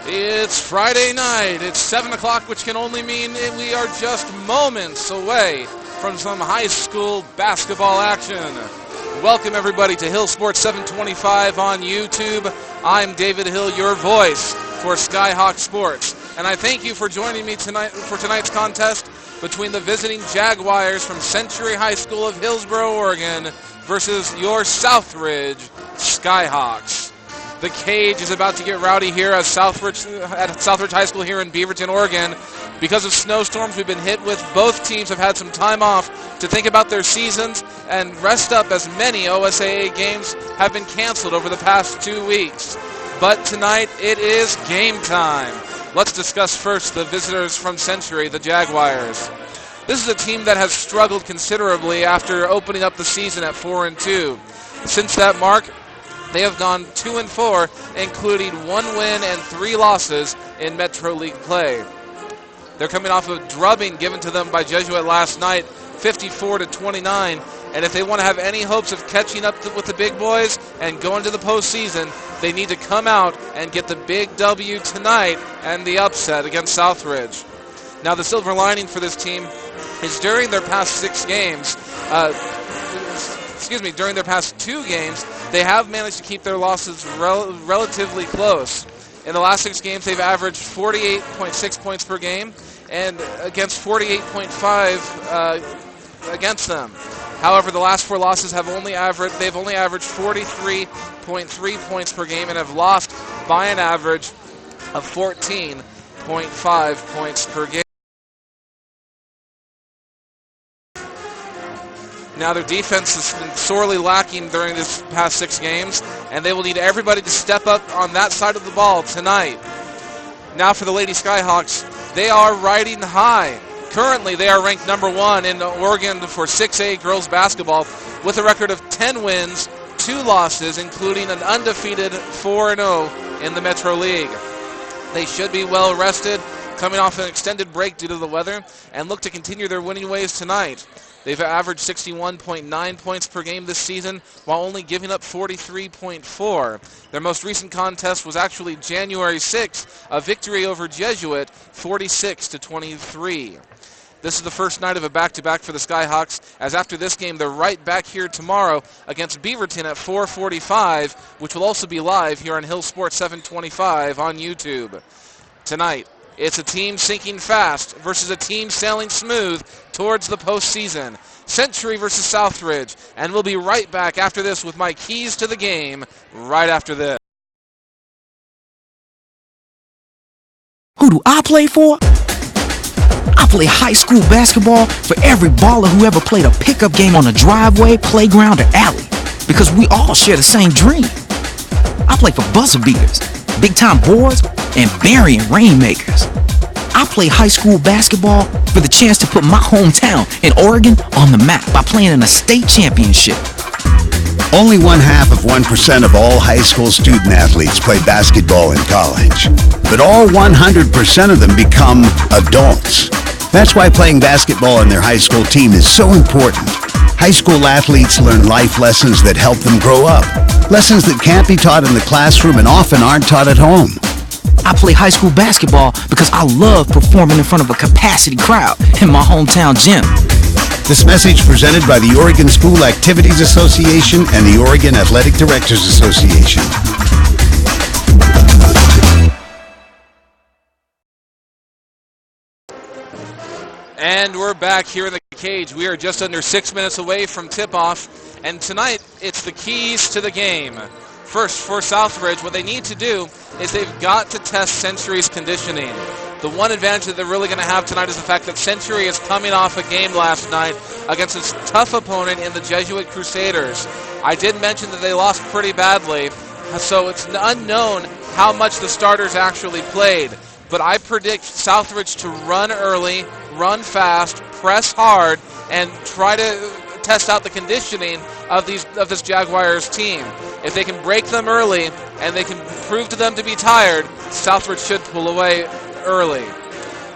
It's Friday night. It's 7 o'clock, which can only mean we are just moments away from some high school basketball action. Welcome, everybody, to Hill Sports 725 on YouTube. I'm David Hill, your voice for Skyhawks Sports. And I thank you for joining me tonight for tonight's contest between the visiting Jaguars from Century High School of Hillsboro, Oregon, versus your Southridge Skyhawks. The cage is about to get rowdy here at Southridge High School here in Beaverton, Oregon. Because of snowstorms we've been hit with, both teams have had some time off to think about their seasons and rest up, as many OSAA games have been canceled over the past 2 weeks. But tonight it is game time. Let's discuss first the visitors from Century, the Jaguars. This is a team that has struggled considerably after opening up the season at 4-2. Since that mark, they have gone 2-4, including 1 win and 3 losses in Metro League play. They're coming off a drubbing given to them by Jesuit last night, 54-29. And if they want to have any hopes of catching up with the big boys and going to the postseason, they need to come out and get the big W tonight and the upset against Southridge. Now, the silver lining for this team is during their past during their past 2 games, they have managed to keep their losses relatively close. In the last 6 games, they've averaged 48.6 points per game and against 48.5 against them. However, the last 4 losses they've only averaged 43.3 points per game and have lost by an average of 14.5 points per game. Now, their defense has been sorely lacking during this past 6 games, and they will need everybody to step up on that side of the ball tonight. Now for the Lady Skyhawks, they are riding high. Currently, they are ranked number 1 in Oregon for 6A girls basketball with a record of 10 wins, 2 losses, including an undefeated 4-0 in the Metro League. They should be well rested, coming off an extended break due to the weather, and look to continue their winning ways tonight. They've averaged 61.9 points per game this season, while only giving up 43.4. Their most recent contest was actually January 6th, a victory over Jesuit, 46-23. This is the first night of a back-to-back for the Skyhawks, as after this game, they're right back here tomorrow against Beaverton at 4:45, which will also be live here on Hill Sports 725 on YouTube. Tonight, it's a team sinking fast versus a team sailing smooth towards the postseason. Century versus Southridge. And we'll be right back after this with my keys to the game right after this. Who do I play for? I play high school basketball for every baller who ever played a pickup game on a driveway, playground, or alley. Because we all share the same dream. I play for buzzer beaters, big-time boards, and burying rainmakers. I play high school basketball for the chance to put my hometown in Oregon on the map by playing in a state championship. Only 0.5% of all high school student athletes play basketball in college, but all 100% of them become adults. That's why playing basketball on their high school team is so important. High school athletes learn life lessons that help them grow up. Lessons that can't be taught in the classroom and often aren't taught at home. I play high school basketball because I love performing in front of a capacity crowd in my hometown gym. This message presented by the Oregon School Activities Association and the Oregon Athletic Directors Association. And we're back here in the cage. We are just under 6 minutes away from tip-off, and tonight it's the keys to the game. First, for Southridge, what they need to do is they've got to test Century's conditioning. The one advantage that they're really going to have tonight is the fact that Century is coming off a game last night against a tough opponent in the Jesuit Crusaders. I did mention that they lost pretty badly, so it's unknown how much the starters actually played. But I predict Southridge to run early, run fast, press hard, and try to test out the conditioning of this Jaguars team. If they can break them early and they can prove to them to be tired, Southridge should pull away early.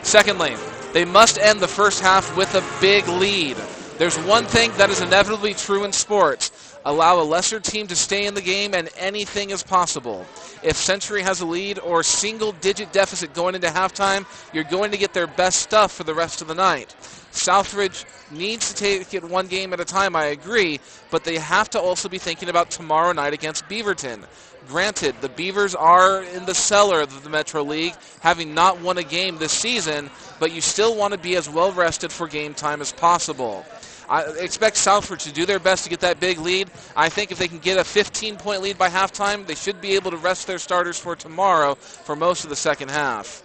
Secondly, they must end the first half with a big lead. There's one thing that is inevitably true in sports. Allow a lesser team to stay in the game, and anything is possible. If Century has a lead or single-digit deficit going into halftime, you're going to get their best stuff for the rest of the night. Southridge needs to take it one game at a time, I agree, but they have to also be thinking about tomorrow night against Beaverton. Granted, the Beavers are in the cellar of the Metro League, having not won a game this season, but you still want to be as well rested for game time as possible. I expect Southridge to do their best to get that big lead. I think if they can get a 15-point lead by halftime, they should be able to rest their starters for tomorrow for most of the second half.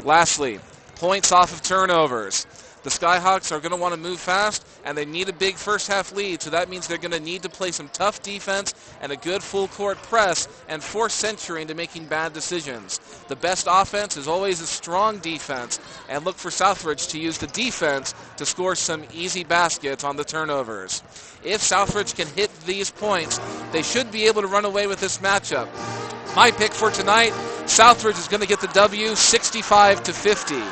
Lastly, points off of turnovers. The Skyhawks are going to want to move fast, and they need a big first-half lead, so that means they're going to need to play some tough defense and a good full-court press and force Century into making bad decisions. The best offense is always a strong defense, and look for Southridge to use the defense to score some easy baskets on the turnovers. If Southridge can hit these points, they should be able to run away with this matchup. My pick for tonight, Southridge is going to get the W 65-50.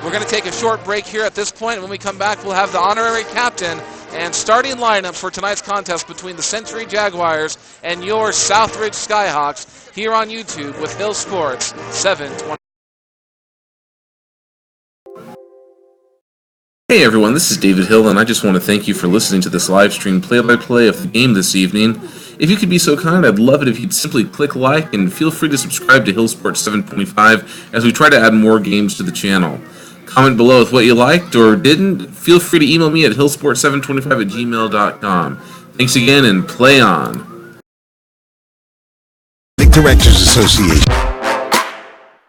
We're going to take a short break here at this point, and when we come back, we'll have the honorary captain and starting lineup for tonight's contest between the Century Jaguars and your Southridge Skyhawks here on YouTube with Hill Sports 720. Hey everyone, this is David Hill, and I just want to thank you for listening to this live stream play-by-play of the game this evening. If you could be so kind, I'd love it if you'd simply click like and feel free to subscribe to Hill Sports 725 as we try to add more games to the channel. Comment below with what you liked or didn't. Feel free to email me at hillsport725@gmail.com. Thanks again, and play on. League Directors Association.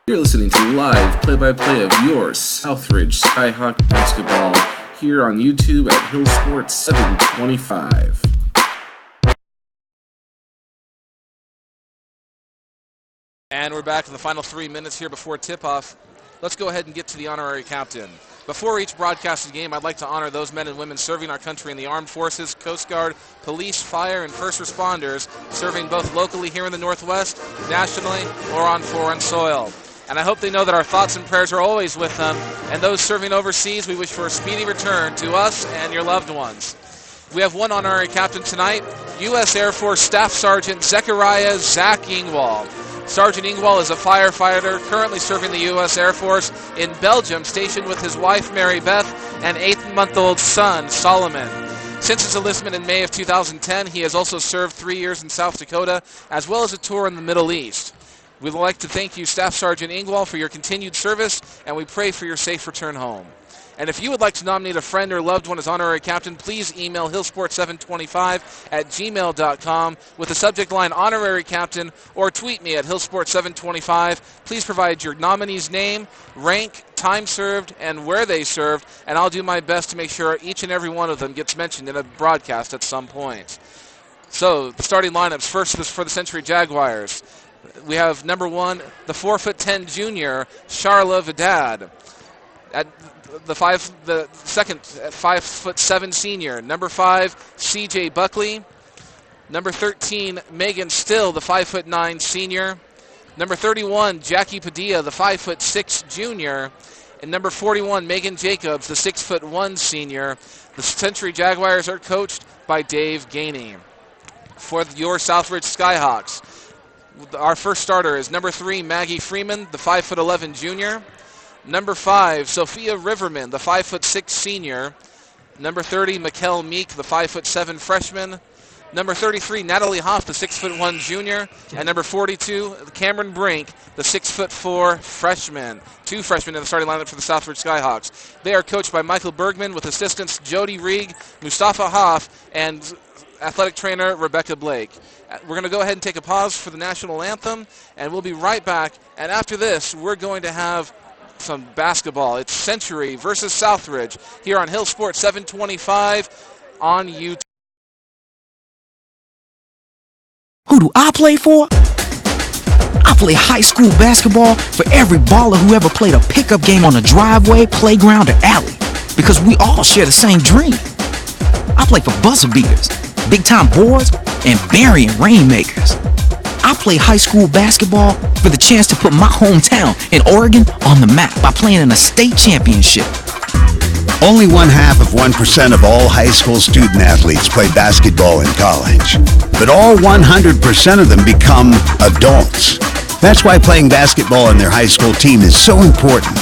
You're listening to live play-by-play of your Southridge Skyhawk basketball here on YouTube at Hill Sports 725. And we're back in the final 3 minutes here before tip-off. Let's go ahead and get to the honorary captain. Before each broadcasted game, I'd like to honor those men and women serving our country in the armed forces, Coast Guard, police, fire, and first responders, serving both locally here in the Northwest, nationally, or on foreign soil. And I hope they know that our thoughts and prayers are always with them, and those serving overseas, we wish for a speedy return to us and your loved ones. We have one honorary captain tonight, U.S. Air Force Staff Sergeant Zechariah Zach Ingwall. Sergeant Ingwall is a firefighter currently serving the U.S. Air Force in Belgium, stationed with his wife, Mary Beth, and 8-month-old son, Solomon. Since his enlistment in May of 2010, he has also served 3 years in South Dakota, as well as a tour in the Middle East. We'd like to thank you, Staff Sergeant Ingwall, for your continued service, and we pray for your safe return home. And if you would like to nominate a friend or loved one as honorary captain, please email hillsport725@gmail.com with the subject line honorary captain, or tweet me at hillsport725. Please provide your nominee's name, rank, time served, and where they served, and I'll do my best to make sure each and every one of them gets mentioned in a broadcast at some point. So, the starting lineups first for the Century Jaguars. We have number 1, the 4'10" junior, Charla Vidad. At the second, at 5'7" senior, number 5, C.J. Buckley. Number 13, Megan Still, the 5'9" senior. Number 31, Jackie Padilla, the 5'6" junior. And number 41, Megan Jacobs, the 6'1" senior. The Century Jaguars are coached by Dave Gainey. For your Southridge Skyhawks, our first starter is number 3, Maggie Freeman, the 5'11" junior. Number 5, Sophia Riverman, the 5'6" senior. Number 30, Mikkel Meek, the 5'7" freshman. Number 33, Natalie Hoff, the 6'1" junior. And number 42, Cameron Brink, the 6'4" freshman. 2 freshmen in the starting lineup for the Southridge Skyhawks. They are coached by Michael Bergman with assistants Jody Rieg, Mustafa Hoff, and athletic trainer Rebecca Blake. We're going to go ahead and take a pause for the national anthem, and we'll be right back. And after this, we're going to have some basketball. It's Century versus Southridge here on Hill Sports 725 on YouTube. Who do I play for? I play high school basketball for every baller who ever played a pickup game on a driveway, playground, or alley. Because we all share the same dream. I play for buzzer beaters, big-time boards, and burying rainmakers. I play high school basketball for the chance to put my hometown in Oregon on the map by playing in a state championship. Only 1/2% of all high school student athletes play basketball in college. But all 100% of them become adults. That's why playing basketball on their high school team is so important.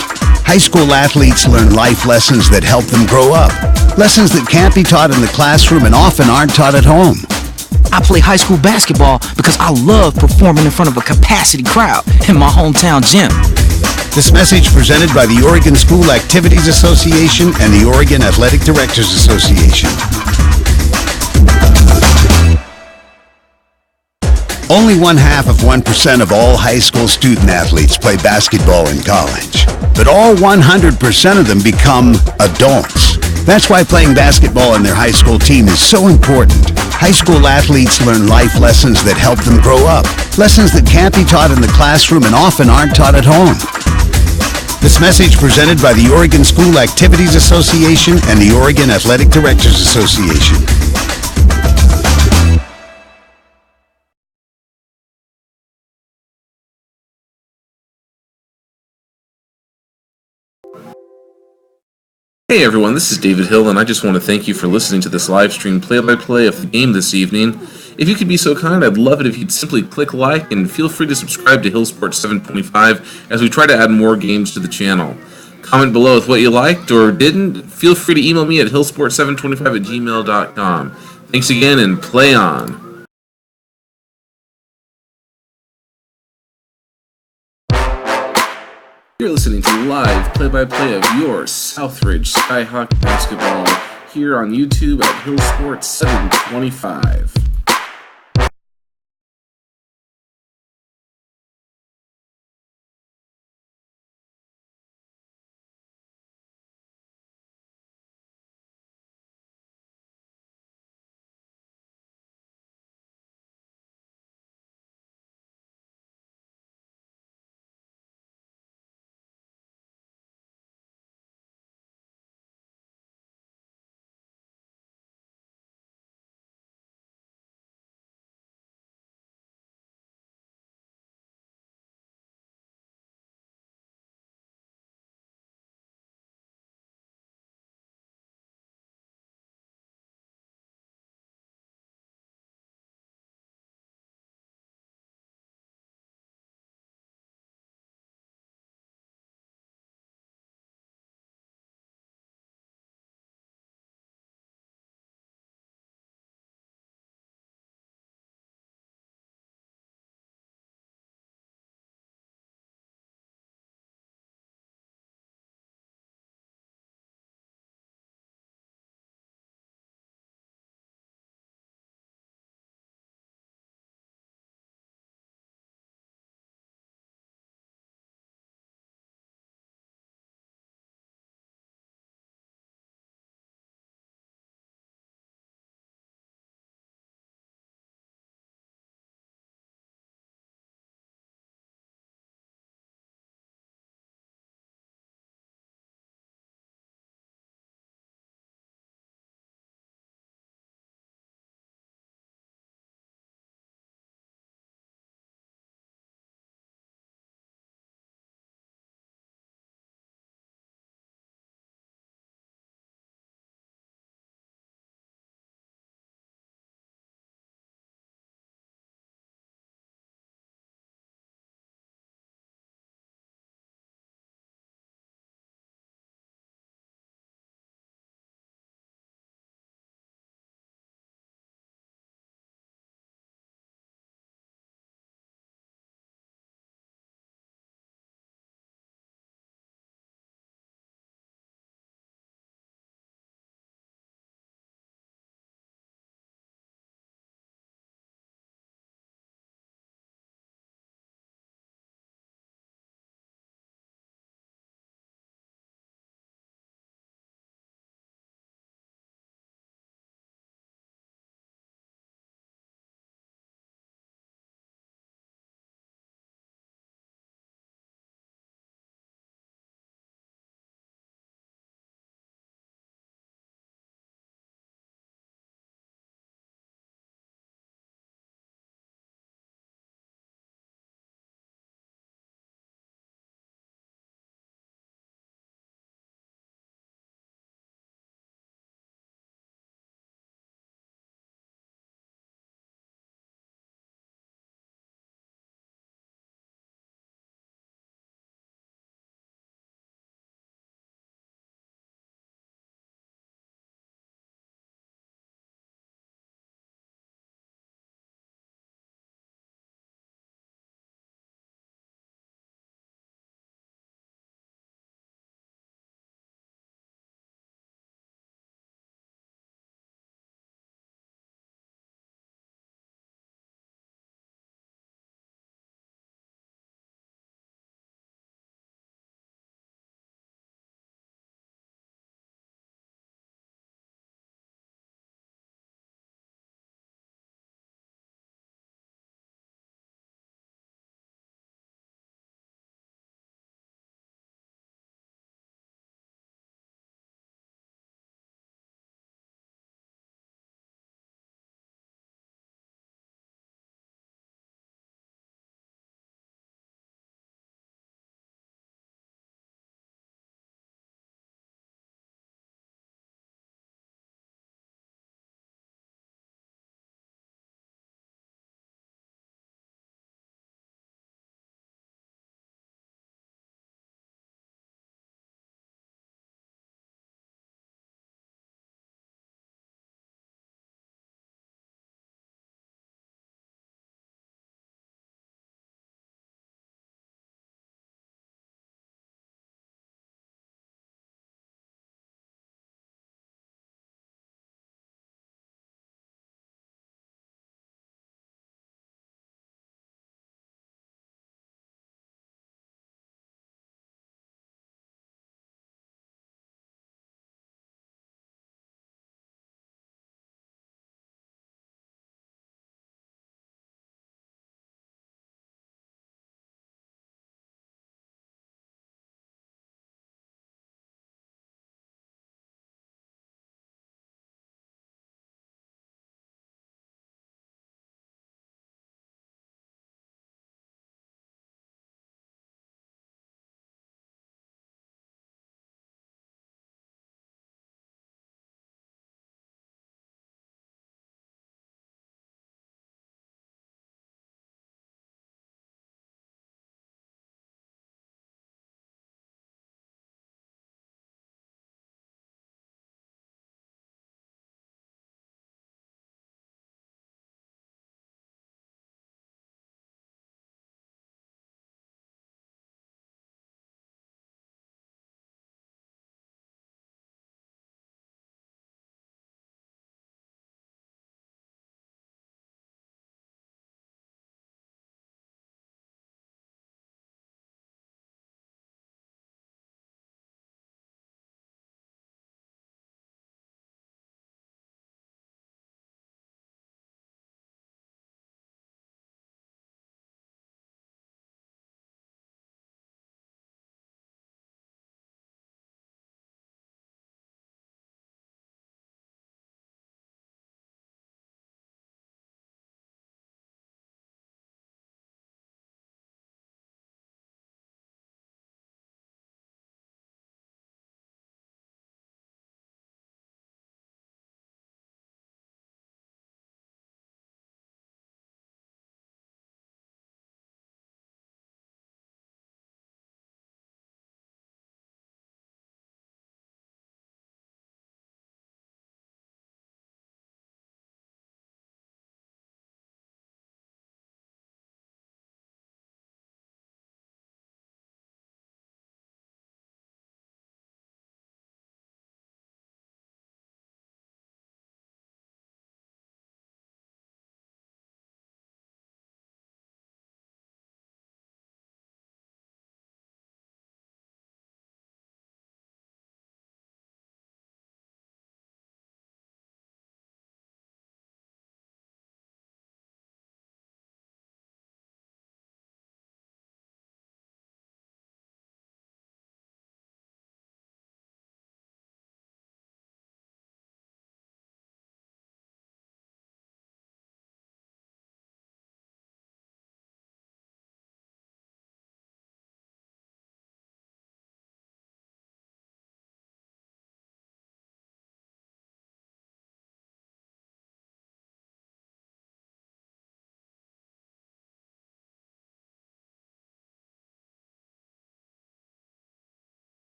High school athletes learn life lessons that help them grow up. Lessons that can't be taught in the classroom and often aren't taught at home. I play high school basketball because I love performing in front of a capacity crowd in my hometown gym. This message presented by the Oregon School Activities Association and the Oregon Athletic Directors Association. Only 1/2% of all high school student athletes play basketball in college. But all 100% of them become adults. That's why playing basketball on their high school team is so important. High school athletes learn life lessons that help them grow up. Lessons that can't be taught in the classroom and often aren't taught at home. This message presented by the Oregon School Activities Association and the Oregon Athletic Directors Association. Hey everyone, this is David Hill, and I just want to thank you for listening to this live stream play-by-play of the game this evening. If you could be so kind, I'd love it if you'd simply click like and feel free to subscribe to Hill Sports 725 as we try to add more games to the channel. Comment below with what you liked or didn't. Feel free to email me at hillsport725@gmail.com. Thanks again, and play on. You're listening to live play-by-play of your Southridge Skyhawk basketball here on YouTube at Hill Sports 725.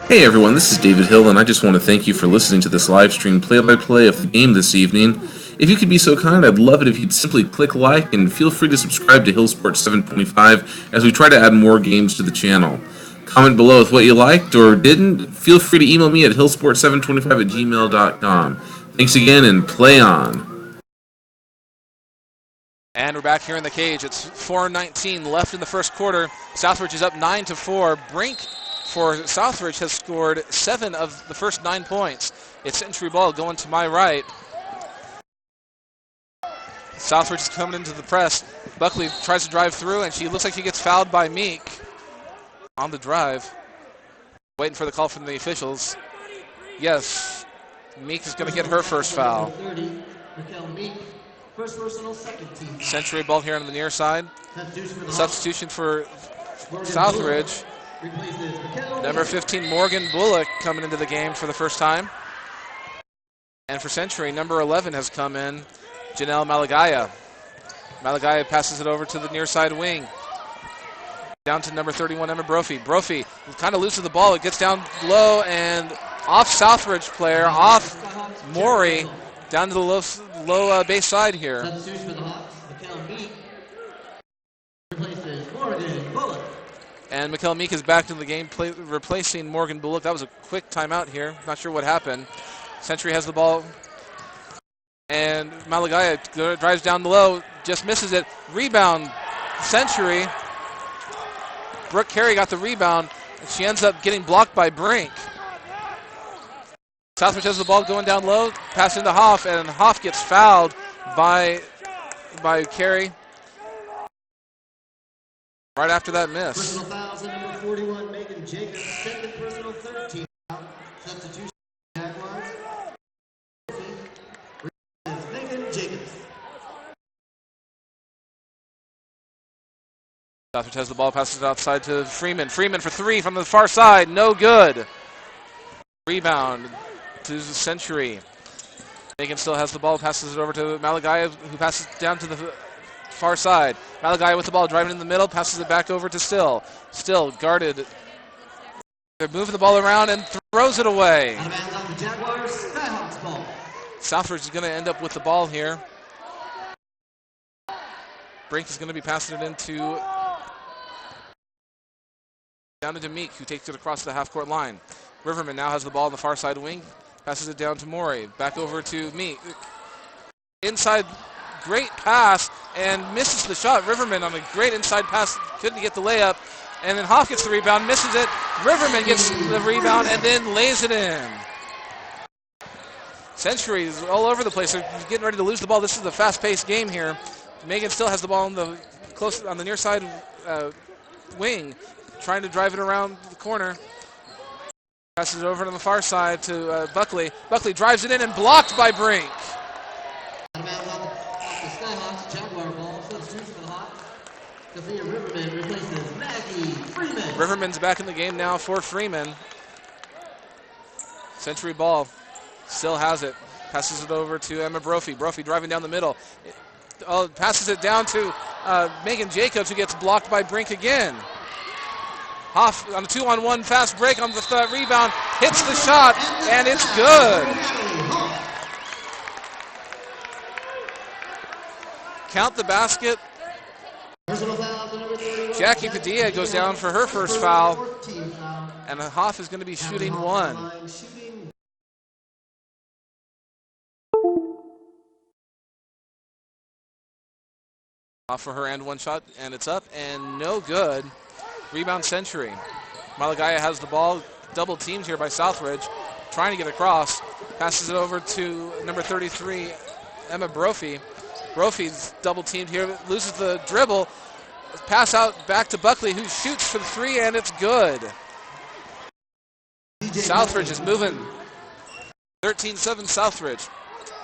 Hey everyone, this is David Hill, and I just want to thank you for listening to this live stream play-by-play of the game this evening. If you could be so kind, I'd love it if you'd simply click like and feel free to subscribe to Hill Sports 725 as we try to add more games to the channel. Comment below with what you liked or didn't. Feel free to email me at hillsport725@gmail.com. Thanks again, and play on. And we're back here in the cage. It's 4:19 left in the first quarter. Southridge is up 9-4. Brink for Southridge has scored 7 of the first 9 points. It's Century ball going to my right. Southridge is coming into the press. Buckley tries to drive through, and she looks like she gets fouled by Meek on the drive. Waiting for the call from the officials. Yes, Meek is going to get her first foul. Century ball here on the near side. Substitution for Southridge. Number 15, Morgan Bullock, coming into the game for the first time. And for Century, number 11 has come in, Janelle Malagaya. Malagaya passes it over to the near side wing. Down to number 31, Emma Brophy. Brophy kind of loses the ball. It gets down low and off Southridge player, off Maury, down to the low base side here. And Mikkel Meek is back in the game, replacing Morgan Bullock. That was a quick timeout here. Not sure what happened. Century has the ball. And Malagaya drives down low, just misses it. Rebound, Century. Brooke Carey got the rebound, and she ends up getting blocked by Brink. Southridge has the ball going down low, pass into Hoff, and Hoff gets fouled by Carey right after that miss. Personal fouls on number 41, Megan Jacobs. Second personal, 13 foul. Substitution, Jaguars. Megan Jacobs. Southridge has the ball, passes it outside to Freeman. Freeman for 3 from the far side, no good. Rebound to Century. Megan still has the ball, passes it over to Malagaya, who passes down to the far side. Malagaya with the ball, driving in the middle, passes it back over to Still. Still guarded. They're moving the ball around and throws it away. Out of bounds on the Jaguars, Skyhawks ball. Southridge is going to end up with the ball here. Brink is going to be passing it into down into Meek, who takes it across the half-court line. Riverman now has the ball on the far side wing, passes it down to Morey, back over to Meek. Inside, great pass, and misses the shot. Riverman on a great inside pass, couldn't get the layup, and then Hoff gets the rebound, misses it. Riverman gets the rebound and then lays it in. Century is all over the place. They're getting ready to lose the ball. This is a fast-paced game here. Megan still has the ball on the near side wing, trying to drive it around the corner. Passes it over to the far side to Buckley. Buckley drives it in and blocked by Brink. Out of bounds off the Skyhawks, Jaguar ball. Substitution for the Hawks. Sophia Riverman replaces Maggie Freeman. Riverman's back in the game now for Freeman. Century ball. Still has it. Passes it over to Emma Brophy. Brophy driving down the middle. Passes it down to Megan Jacobs, who gets blocked by Brink again. Hoff on a 2-on-1 fast break on the rebound, hits the shot, and it's good. Count the basket. Jackie Padilla goes down for her first foul, and Hoff is going to be shooting 1. Off for her and 1 shot, and it's up and no good. Rebound Century. Malagaya has the ball, double teamed here by Southridge, trying to get across. Passes it over to number 33, Emma Brophy. Brophy's double teamed here, loses the dribble. Pass out back to Buckley, who shoots for the 3, and it's good. Southridge is moving. 13-7 Southridge.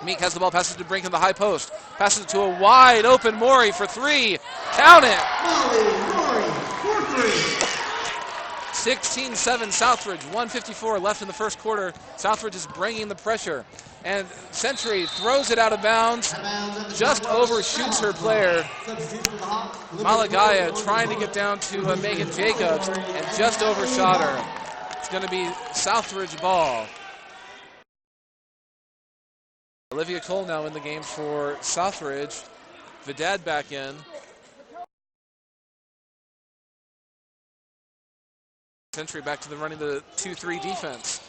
Meek has the ball, passes to Brink in the high post. Passes it to a wide open Maury for 3. Count it! 16-7 Southridge, 1:54 left in the first quarter. Southridge is bringing the pressure. And Century throws it out of bounds, just overshoots her player. Malagaya trying to get down to Megan Jacobs and just overshot her. going to be Southridge ball. Olivia Cole now in the game for Southridge. Vidad back in. Century back to the running the 2-3 defense.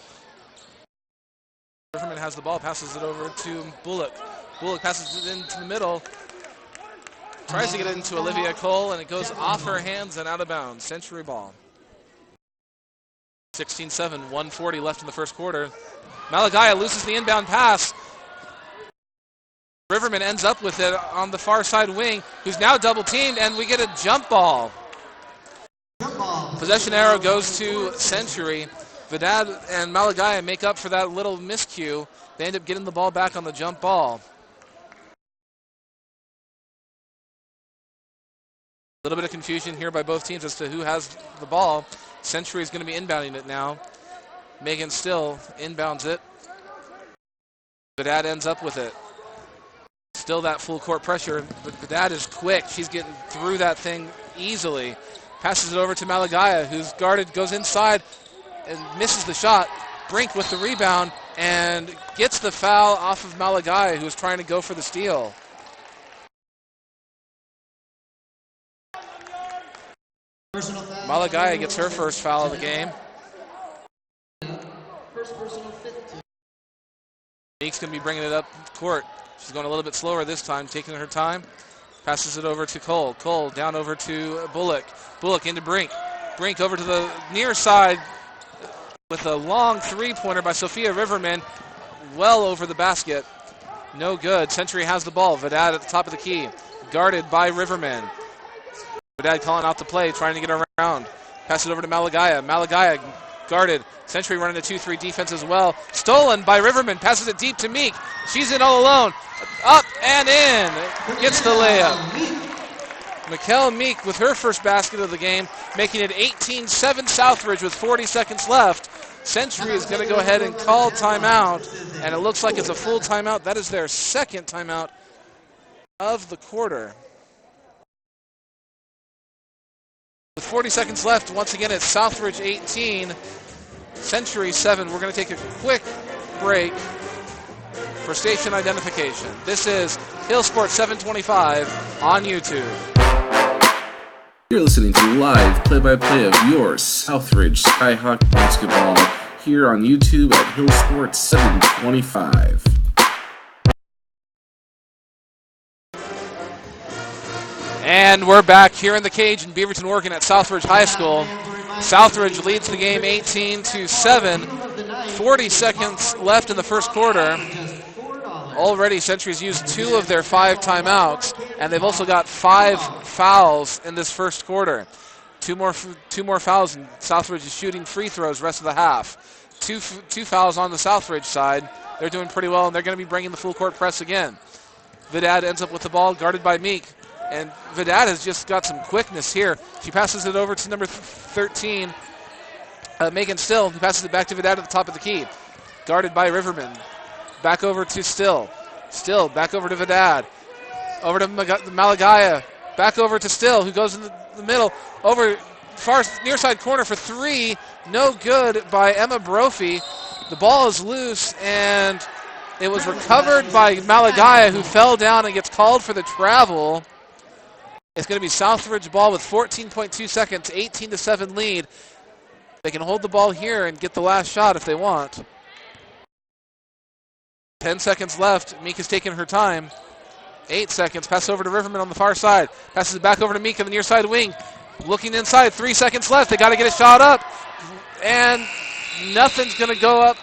Riverman has the ball, passes it over to Bullock. Bullock passes it into the middle. Tries to get it into Olivia Cole, and it goes off her hands and out of bounds. Century ball. 16-7, 1:40 left in the first quarter. Malagaya loses the inbound pass. Riverman ends up with it on the far side wing, who's now double teamed, and we get a jump ball. Possession arrow goes to Century. Vidad and Malagaya make up for that little miscue. They end up getting the ball back on the jump ball. A little bit of confusion here by both teams as to who has the ball. Century is going to be inbounding it now. Megan Still inbounds it. Vidad ends up with it. Still that full court pressure, but Vidad is quick. She's getting through that thing easily. Passes it over to Malagaya, who's guarded, goes inside and misses the shot. Brink with the rebound and gets the foul off of Malagaya, who's trying to go for the steal. Malagaya gets her first foul of the game. Meek's going to be bringing it up court. She's going a little bit slower this time, taking her time. Passes it over to Cole. Cole down over to Bullock. Bullock into Brink. Brink over to the near side with a long three-pointer by Sophia Riverman. Well over the basket. No good. Century has the ball. Vidad at the top of the key. Guarded by Riverman. Vidad calling out the play, trying to get around. Pass it over to Malagaya. Malagaya guarded. Century running the 2-3 defense as well. Stolen by Riverman. Passes it deep to Meek. She's in all alone. Up and in. Gets the layup. Mikkel Meek with her first basket of the game, making it 18-7 Southridge with 40 seconds left. Century is going to go ahead and call timeout, and it looks like it's a full timeout. That is their second timeout of the quarter. With 40 seconds left, once again, it's Southridge 18, Century 7. We're going to take a quick break for station identification. This is Hill Sports 725 on YouTube. You're listening to live play-by-play of your Southridge Skyhawk basketball here on YouTube at Hill Sports 725. And we're back here in the cage in Beaverton, Oregon at Southridge High School. Southridge leads the game 18-7. 40 seconds left in the first quarter. Already Century's used 2 of their 5 timeouts, and they've also got 5 fouls in this first quarter. Two more fouls, and Southridge is shooting free throws rest of the half. Two fouls on the Southridge side. They're doing pretty well, and they're going to be bringing the full court press again. Vidad ends up with the ball, guarded by Meek, and Vidad has just got some quickness here. She passes it over to number 13, Megan Still, who passes it back to Vidad at the top of the key. Guarded by Riverman. Back over to Still. Still, back over to Vidad. Over to Malagaya. Back over to Still, who goes in the middle. Over far near side corner for 3. No good by Emma Brophy. The ball is loose, and it was recovered by Malagaya, who fell down and gets called for the travel. It's going to be Southridge ball with 14.2 seconds, 18-7 lead. They can hold the ball here and get the last shot if they want. 10 seconds left. Meek is taking her time. 8 seconds. Pass over to Riverman on the far side. Passes it back over to Meek on the near side wing. Looking inside. 3 seconds left. They got to get a shot up. And nothing's going to go up.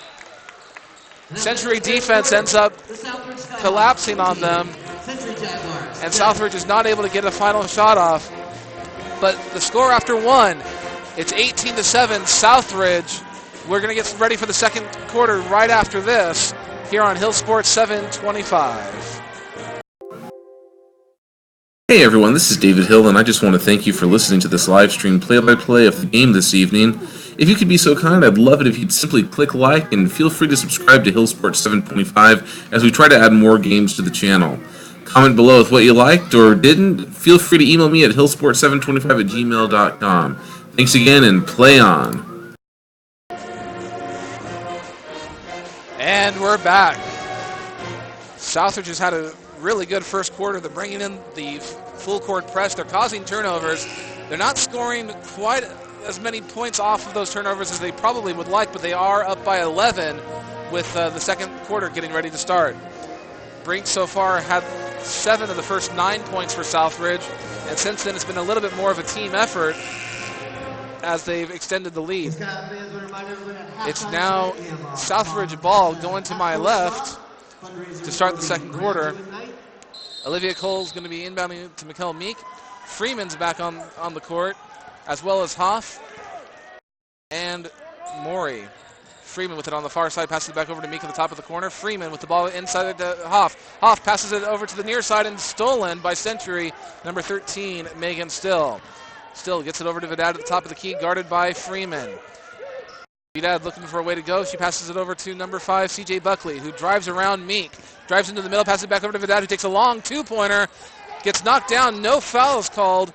Century defense ends up collapsing on them. And Southridge is not able to get a final shot off. But the score after 1, it's 18-7 Southridge. We're going to get ready for the second quarter right after this here on Hill Sports 725. Hey everyone, this is David Hill, and I just want to thank you for listening to this live stream play-by-play of the game this evening. If you could be so kind, I'd love it if you'd simply click like and feel free to subscribe to Hill Sports 725 as we try to add more games to the channel. Comment below with what you liked or didn't. Feel free to email me at hillsports725@gmail.com. Thanks again, and play on. And we're back. Southridge has had a really good first quarter. They're bringing in the full court press. They're causing turnovers. They're not scoring quite as many points off of those turnovers as they probably would like, but they are up by 11 with the second quarter getting ready to start. Brink so far had 7 of the first 9 points for Southridge, and since then it's been a little bit more of a team effort as they've extended the lead. It's now Southridge ball going to my left to start the second quarter. Olivia Cole's going to be inbounding to Mikkel Meek. Freeman's back on the court, as well as Hoff and Maury. Freeman with it on the far side, passes it back over to Meek at the top of the corner. Freeman with the ball inside to Hoff. Hoff passes it over to the near side and stolen by Century, number 13, Megan Still. Still gets it over to Vidad at the top of the key, guarded by Freeman. Vidad looking for a way to go. She passes it over to number 5, CJ Buckley, who drives around Meek. Drives into the middle, passes it back over to Vidad, who takes a long two-pointer. Gets knocked down, no fouls called.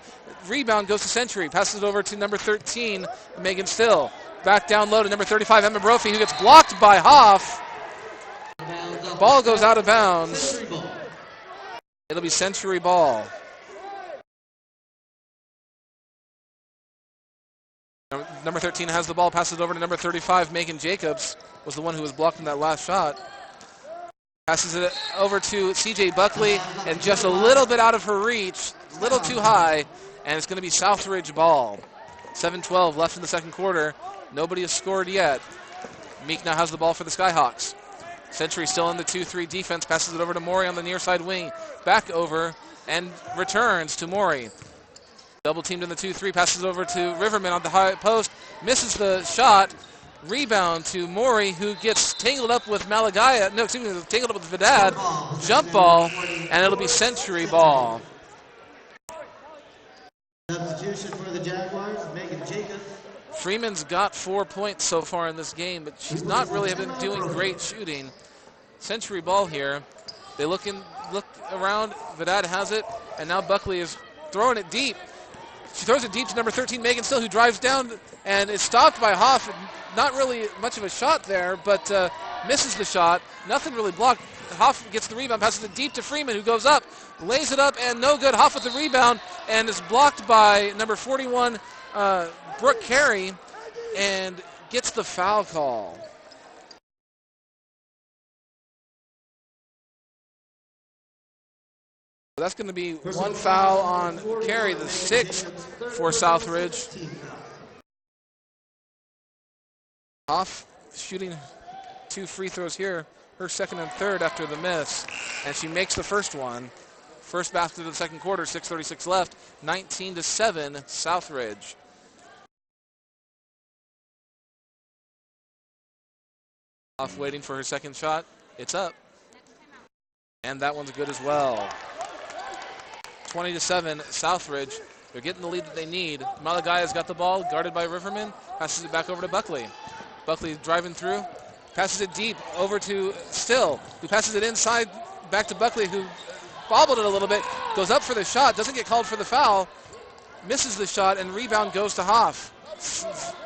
Rebound goes to Century. Passes it over to number 13, Megan Still. Back down low to number 35, Emma Brophy, who gets blocked by Hoff. Ball goes out of bounds. It'll be Century ball. Number 13 has the ball, passes it over to number 35, Megan Jacobs, was the one who was blocked in that last shot. Passes it over to CJ Buckley, and just a little bit out of her reach, a little too high, and it's going to be Southridge ball. 7:12 left in the second quarter. Nobody has scored yet. Meek now has the ball for the Skyhawks. Century still in the 2-3 defense, passes it over to Maury on the near side wing. Back over and returns to Maury. Double teamed in the 2-3, passes over to Riverman on the high post. Misses the shot. Rebound to Maury, who gets tangled up with Malagaya. No, excuse me, tangled up with Vidad. Jump ball, and it'll be Century ball. Substitution for the Jaguars, Megan Jacobs. Freeman's got 4 points so far in this game, but she's not really been doing great shooting. Century ball here. They look around. Vidad has it, and now Buckley is throwing it deep. She throws it deep to number 13, Megan Still, who drives down and is stopped by Hoff. Not really much of a shot there, but misses the shot. Nothing really blocked. Hoff gets the rebound, passes it deep to Freeman, who goes up, lays it up, and no good. Hoff with the rebound, and is blocked by number 41, Brooke Carey, and gets the foul call. That's going to be one foul on Carey, the 6th for Southridge. Hoff shooting 2 free throws here, her second and third after the miss, and she makes the first one. First basket of the second quarter, 6:36 left, 19-7, Southridge. Hoff waiting for her second shot. It's up, and that one's good as well. 20-7, Southridge. They're getting the lead that they need. Malagaya's got the ball, guarded by Riverman. Passes it back over to Buckley. Buckley driving through. Passes it deep over to Still, who passes it inside back to Buckley, who bobbled it a little bit. Goes up for the shot, doesn't get called for the foul. Misses the shot, and rebound goes to Hoff.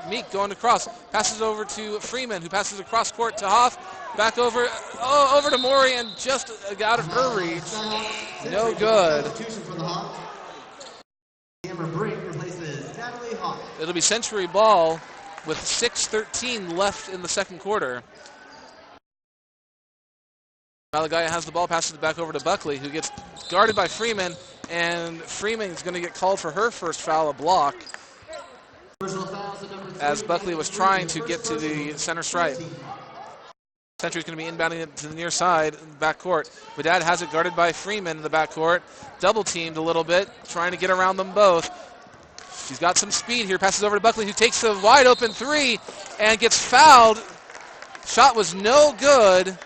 Meek going across. Passes over to Freeman, who passes across court to Hoff. Back over to Maury, and just out of her reach. No good. It'll be Century ball with 6:13 left in the second quarter. Malagaya has the ball, passes it back over to Buckley, who gets guarded by Freeman, and Freeman is going to get called for her first foul, a block, as Buckley was trying to get to the center stripe. Century's going to be inbounding it to the near side, backcourt. Vidad has it guarded by Freeman in the backcourt. Double teamed a little bit, trying to get around them both. She's got some speed here, passes over to Buckley, who takes the wide open 3 and gets fouled. Shot was no good,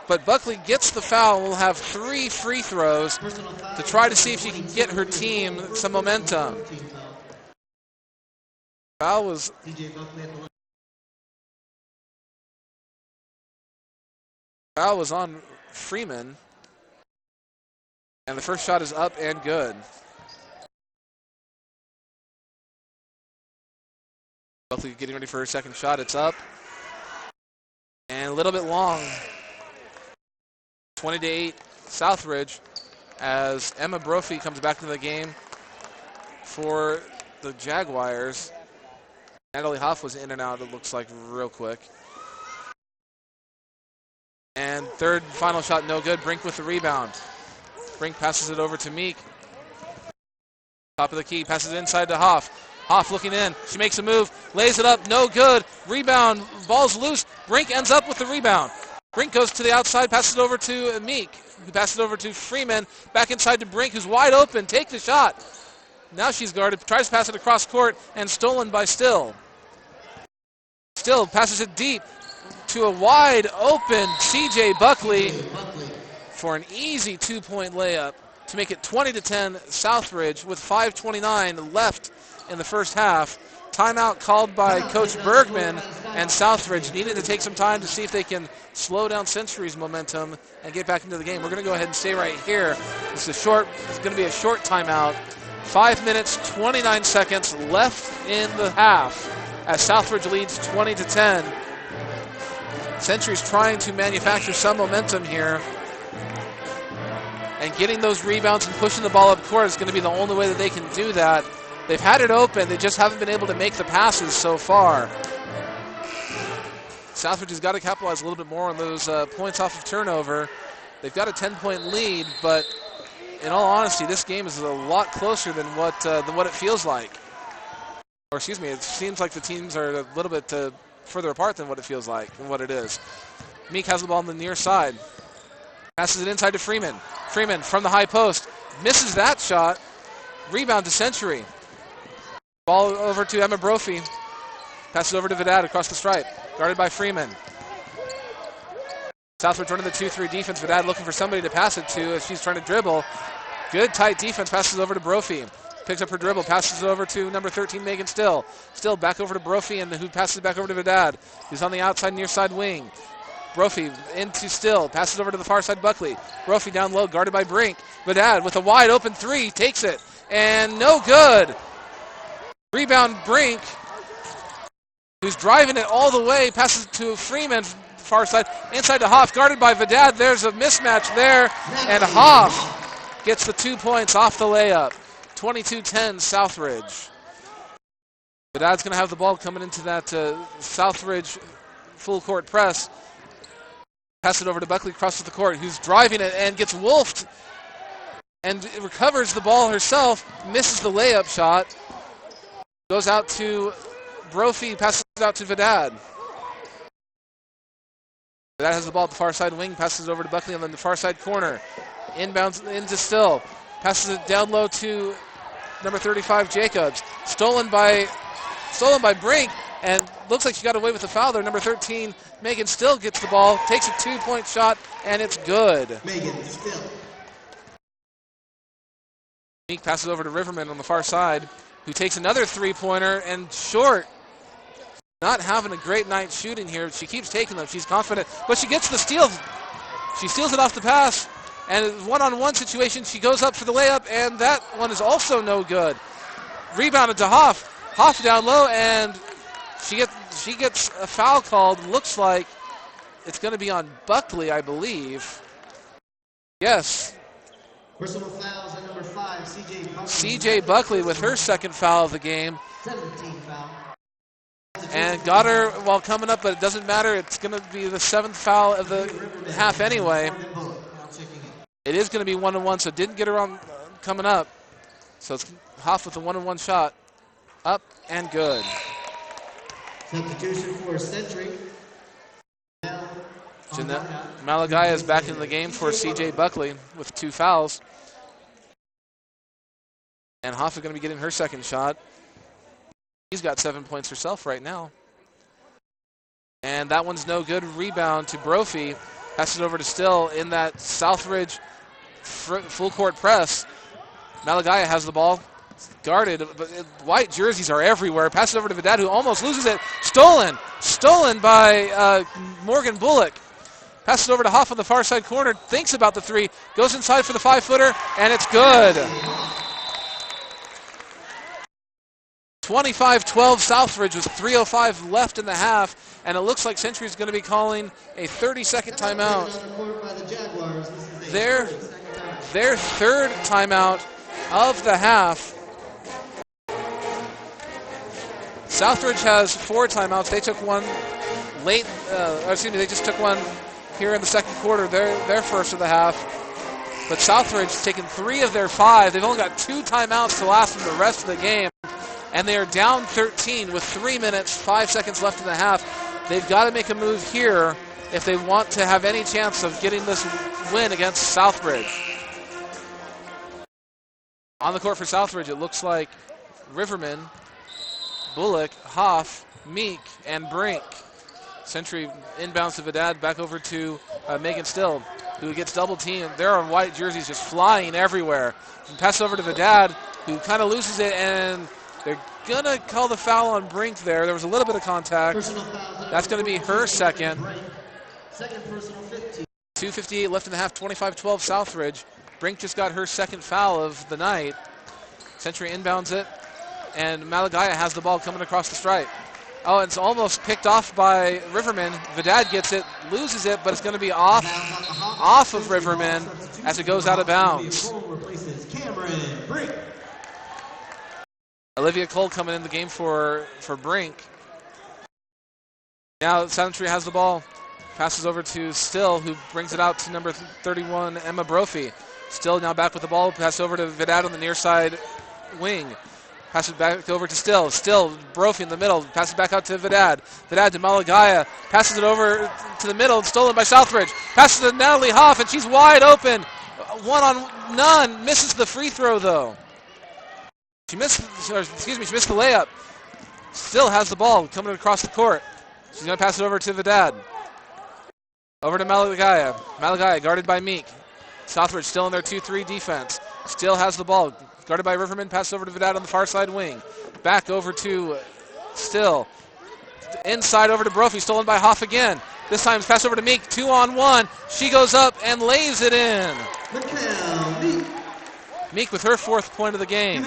but Buckley gets the foul. Will have 3 free throws to try to see if she can get her team some momentum. Foul was on Freeman, and the first shot is up and good. Buckley getting ready for her second shot. It's up and a little bit long. 20-8 Southridge as Emma Brophy comes back into the game for the Jaguars. Natalie Hoff was in and out, it looks like, real quick. And third final shot, no good. Brink with the rebound. Brink passes it over to Meek. Top of the key, passes it inside to Hoff. Hoff looking in. She makes a move, lays it up, no good. Rebound, ball's loose. Brink ends up with the rebound. Brink goes to the outside, passes it over to Meek, who passes it over to Freeman. Back inside to Brink, who's wide open. Take the shot. Now she's guarded, tries to pass it across court, and stolen by Still. Still passes it deep to a wide open C.J. Buckley for an easy 2-point layup to make it 20-10 Southridge with 5:29 left in the first half. Timeout called by Coach Bergman, and Southridge needed to take some time to see if they can slow down Century's momentum and get back into the game. We're going to go ahead and stay right here. It's going to be a short timeout. 5 minutes, 29 seconds left in the half as Southridge leads 20-10. Century's trying to manufacture some momentum here. And getting those rebounds and pushing the ball up court is going to be the only way that they can do that. They've had it open. They just haven't been able to make the passes so far. Southridge has got to capitalize a little bit more on those points off of turnover. They've got a 10-point lead, but in all honesty, this game is a lot closer than what it feels like. Or excuse me, it seems like the teams are a little bit further apart than what it feels like and what it is. Meek has the ball on the near side. Passes it inside to Freeman. Freeman from the high post. Misses that shot. Rebound to Century. Ball over to Emma Brophy. Passes over to Vidad across the stripe. Guarded by Freeman. Southridge running the 2-3 defense. Vidad looking for somebody to pass it to as she's trying to dribble. Good tight defense. Passes over to Brophy. Picks up her dribble. Passes it over to number 13, Megan Still. Still back over to Brophy, and who passes it back over to Vidad, who's on the outside near side wing. Brophy into Still. Passes over to the far side, Buckley. Brophy down low, guarded by Brink. Vidad with a wide open three. Takes it. And no good. Rebound Brink, who's driving it all the way. Passes it to Freeman, far side. Inside to Hoff, guarded by Vidad. There's a mismatch there. And Hoff gets the 2 points off the layup. 22-10 Southridge. Vidad's going to have the ball coming into that Southridge full court press. Pass it over to Buckley, crosses the court, who's driving it and gets wolfed and recovers the ball herself, misses the layup shot, goes out to Brophy, passes it out to Vidad. Vidad has the ball at the far side wing, passes it over to Buckley on the far side corner. Inbounds into Still, passes it down low to number 35, Jacobs. Stolen by Brink, and looks like she got away with the foul there. Number 13, Megan Still gets the ball, takes a 2-point shot, and it's good. Megan Still. Meek passes over to Riverman on the far side, who takes another three-pointer, and short. Not having a great night shooting here. She keeps taking them. She's confident, but she gets the steal. She steals it off the pass, and one-on-one situation, she goes up for the layup, and that one is also no good. Rebounded to Hoff. Hoff down low, and she gets a foul called. Looks like it's going to be on Buckley, I believe. Yes. Personal fouls at number 5, C.J. Buckley. C.J. Buckley with her second foul of the game. 17 foul. And got her while coming up, but it doesn't matter. It's going to be the 7th foul of the half anyway. It is going to be 1-1, so didn't get her on coming up. So it's Hoff with a 1-1 shot. Up and good. Substitution for Century. Malagai is back in the game for C.J. Buckley with 2 fouls. And Hoff is going to be getting her second shot. She's got 7 points herself right now. And that one's no good. Rebound to Brophy. Passes it over to Still in that Southridge full court press. Malagai has the ball. Guarded, but white jerseys are everywhere. Passes over to Vidad, who almost loses it. Stolen by Morgan Bullock. Passes over to Hoff on the far side corner. Thinks about the three. Goes inside for the 5-footer, and it's good. 25-12 Southridge with 3:05 left in the half, and it looks like Century is going to be calling a 30-second timeout. Their third timeout of the half. Southridge has 4 timeouts. They took one late, they just took one here in the second quarter, their first of the half. But Southridge taken 3 of their 5. They've only got 2 timeouts to last them the rest of the game. And they are down 13 with 3 minutes, 5 seconds left in the half. They've got to make a move here if they want to have any chance of getting this win against Southridge. On the court for Southridge, it looks like Riverman, Bullock, Hoff, Meek, and Brink. Century inbounds to Vidad, back over to Megan Still, who gets double teamed. There are white jerseys just flying everywhere. And pass over to Vidad, who kind of loses it, and they're going to call the foul on Brink there. There was a little bit of contact. That's going to be her second. 2:58 left in the half, 25-12 Southridge. Brink just got her second foul of the night. Century inbounds it, and Malagaya has the ball coming across the stripe. Oh, it's almost picked off by Riverman. Vidad gets it, loses it, but it's going to be off of Riverman as it goes out of bounds. Olivia Cole coming in the game for Brink. Now Century has the ball. Passes over to Still, who brings it out to number 31, Emma Brophy. Still now back with the ball. Pass over to Vidad on the near side wing. Pass it back over to Still. Still, Brophy in the middle. Pass it back out to Vidad. Vidad to Malagaya. Passes it over to the middle. Stolen by Southridge. Passes to Natalie Hoff, and she's wide open. One on none. Misses the free throw, though. She missed the layup. Still has the ball coming across the court. She's going to pass it over to Vidad. Over to Malagaya. Malagaya guarded by Meek. Southridge still in their 2-3 defense. Still has the ball. Guarded by Riverman. Pass over to Vidad on the far side wing. Back over to Still. Inside over to Brophy. Stolen by Hoff again. This time pass over to Meek. 2-on-1. She goes up and lays it in. Meek with her 4th point of the game.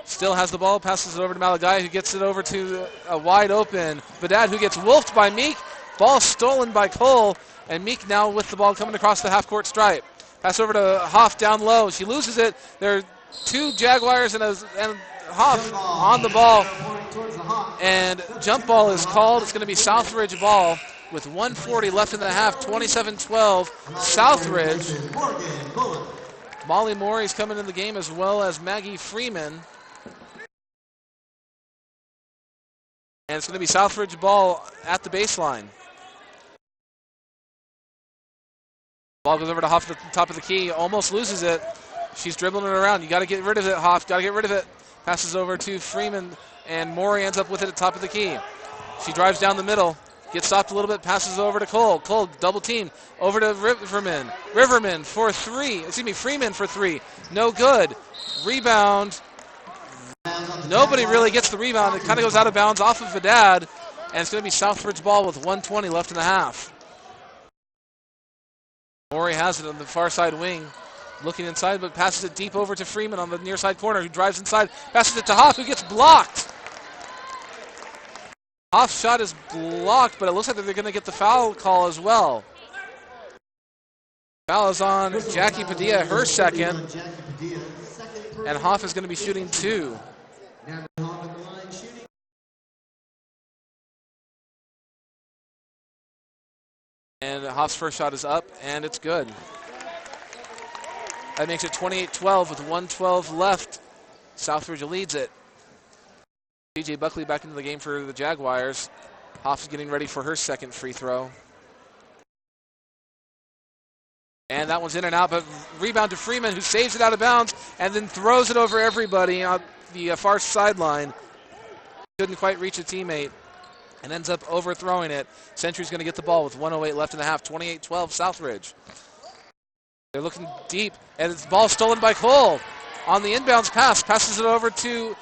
Still has the ball. Passes it over to Malagaya, who gets it over to a wide open Vidad, who gets wolfed by Meek. Ball stolen by Cole, and Meek now with the ball coming across the half-court stripe. Pass over to Hoff down low. She loses it. There are 2 Jaguars and Hoff on the ball, and jump ball is called. It's going to be Southridge ball with 1:40 left in the half, 27-12 Southridge. Molly Morey's coming in the game, as well as Maggie Freeman. And it's going to be Southridge ball at the baseline. Ball goes over to Hoff at the top of the key. Almost loses it. She's dribbling it around. You got to get rid of it, Hoff. Got to get rid of it. Passes over to Freeman, and Morey ends up with it at the top of the key. She drives down the middle. Gets stopped a little bit. Passes over to Cole. Cole double team. Over to Riverman. Riverman for 3. Freeman for 3. No good. Rebound. Nobody really gets the rebound. It kind of goes out of bounds off of Vidad, and it's going to be Southridge ball with 1:20 left in the half. Morey has it on the far side wing, looking inside, but passes it deep over to Freeman on the near side corner, who drives inside, passes it to Hoff, who gets blocked. Hoff's shot is blocked, but it looks like they're going to get the foul call as well. Foul is on Jackie Padilla, her second, and Hoff is going to be shooting 2. And Hoff's first shot is up, and it's good. That makes it 28-12 with 1:12 left. Southridge leads it. DJ Buckley back into the game for the Jaguars. Hoff is getting ready for her second free throw. And that one's in and out, but rebound to Freeman, who saves it out of bounds and then throws it over everybody on the far sideline. Couldn't quite reach a teammate and ends up overthrowing it. Century's going to get the ball with 1:08 left in the half, 28-12 Southridge. They're looking deep, and it's ball stolen by Cole. On the inbounds pass, passes it over to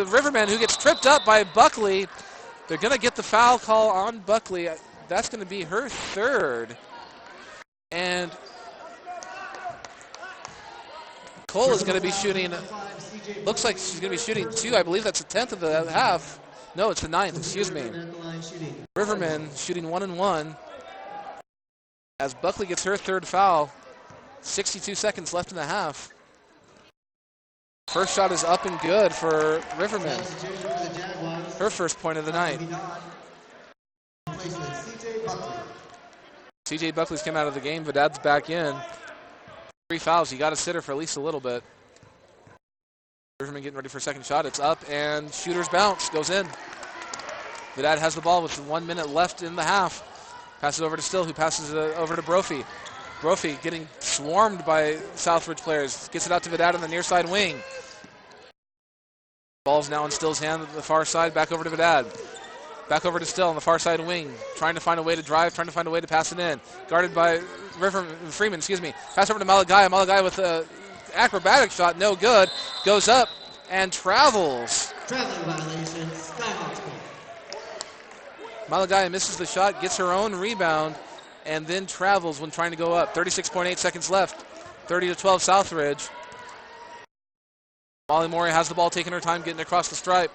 Riverman, who gets tripped up by Buckley. They're going to get the foul call on Buckley. That's going to be her 3rd. And Cole is going to be shooting Looks like she's going to be shooting 2. I believe that's a 10th of the half. No, it's the 9th, excuse me. Riverman shooting 1 and 1. As Buckley gets her 3rd foul. 62 seconds left in the half. First shot is up and good for Riverman. Her first point of the night. CJ Buckley's come out of the game. Vidad's back in. 3 fouls. You got to sit her for at least a little bit. Riverman getting ready for a second shot. It's up and shooter's bounce goes in. Vidad has the ball with 1 minute left in the half. Passes over to Still, who passes it over to Brophy. Brophy getting swarmed by Southridge players. Gets it out to Vidad on the near side wing. Ball's now in Still's hand at the far side. Back over to Vidad. Back over to Still on the far side wing. Trying to find a way to drive. Trying to find a way to pass it in. Guarded by Freeman. Pass over to Malagai. Malagai with an acrobatic shot. No good. Goes up and travels. Traveling violation. Skyhawks point. Malagai misses the shot. Gets her own rebound. And then travels when trying to go up. 36.8 seconds left. 30-12 Southridge. Molly Morey has the ball, taking her time, getting across the stripe.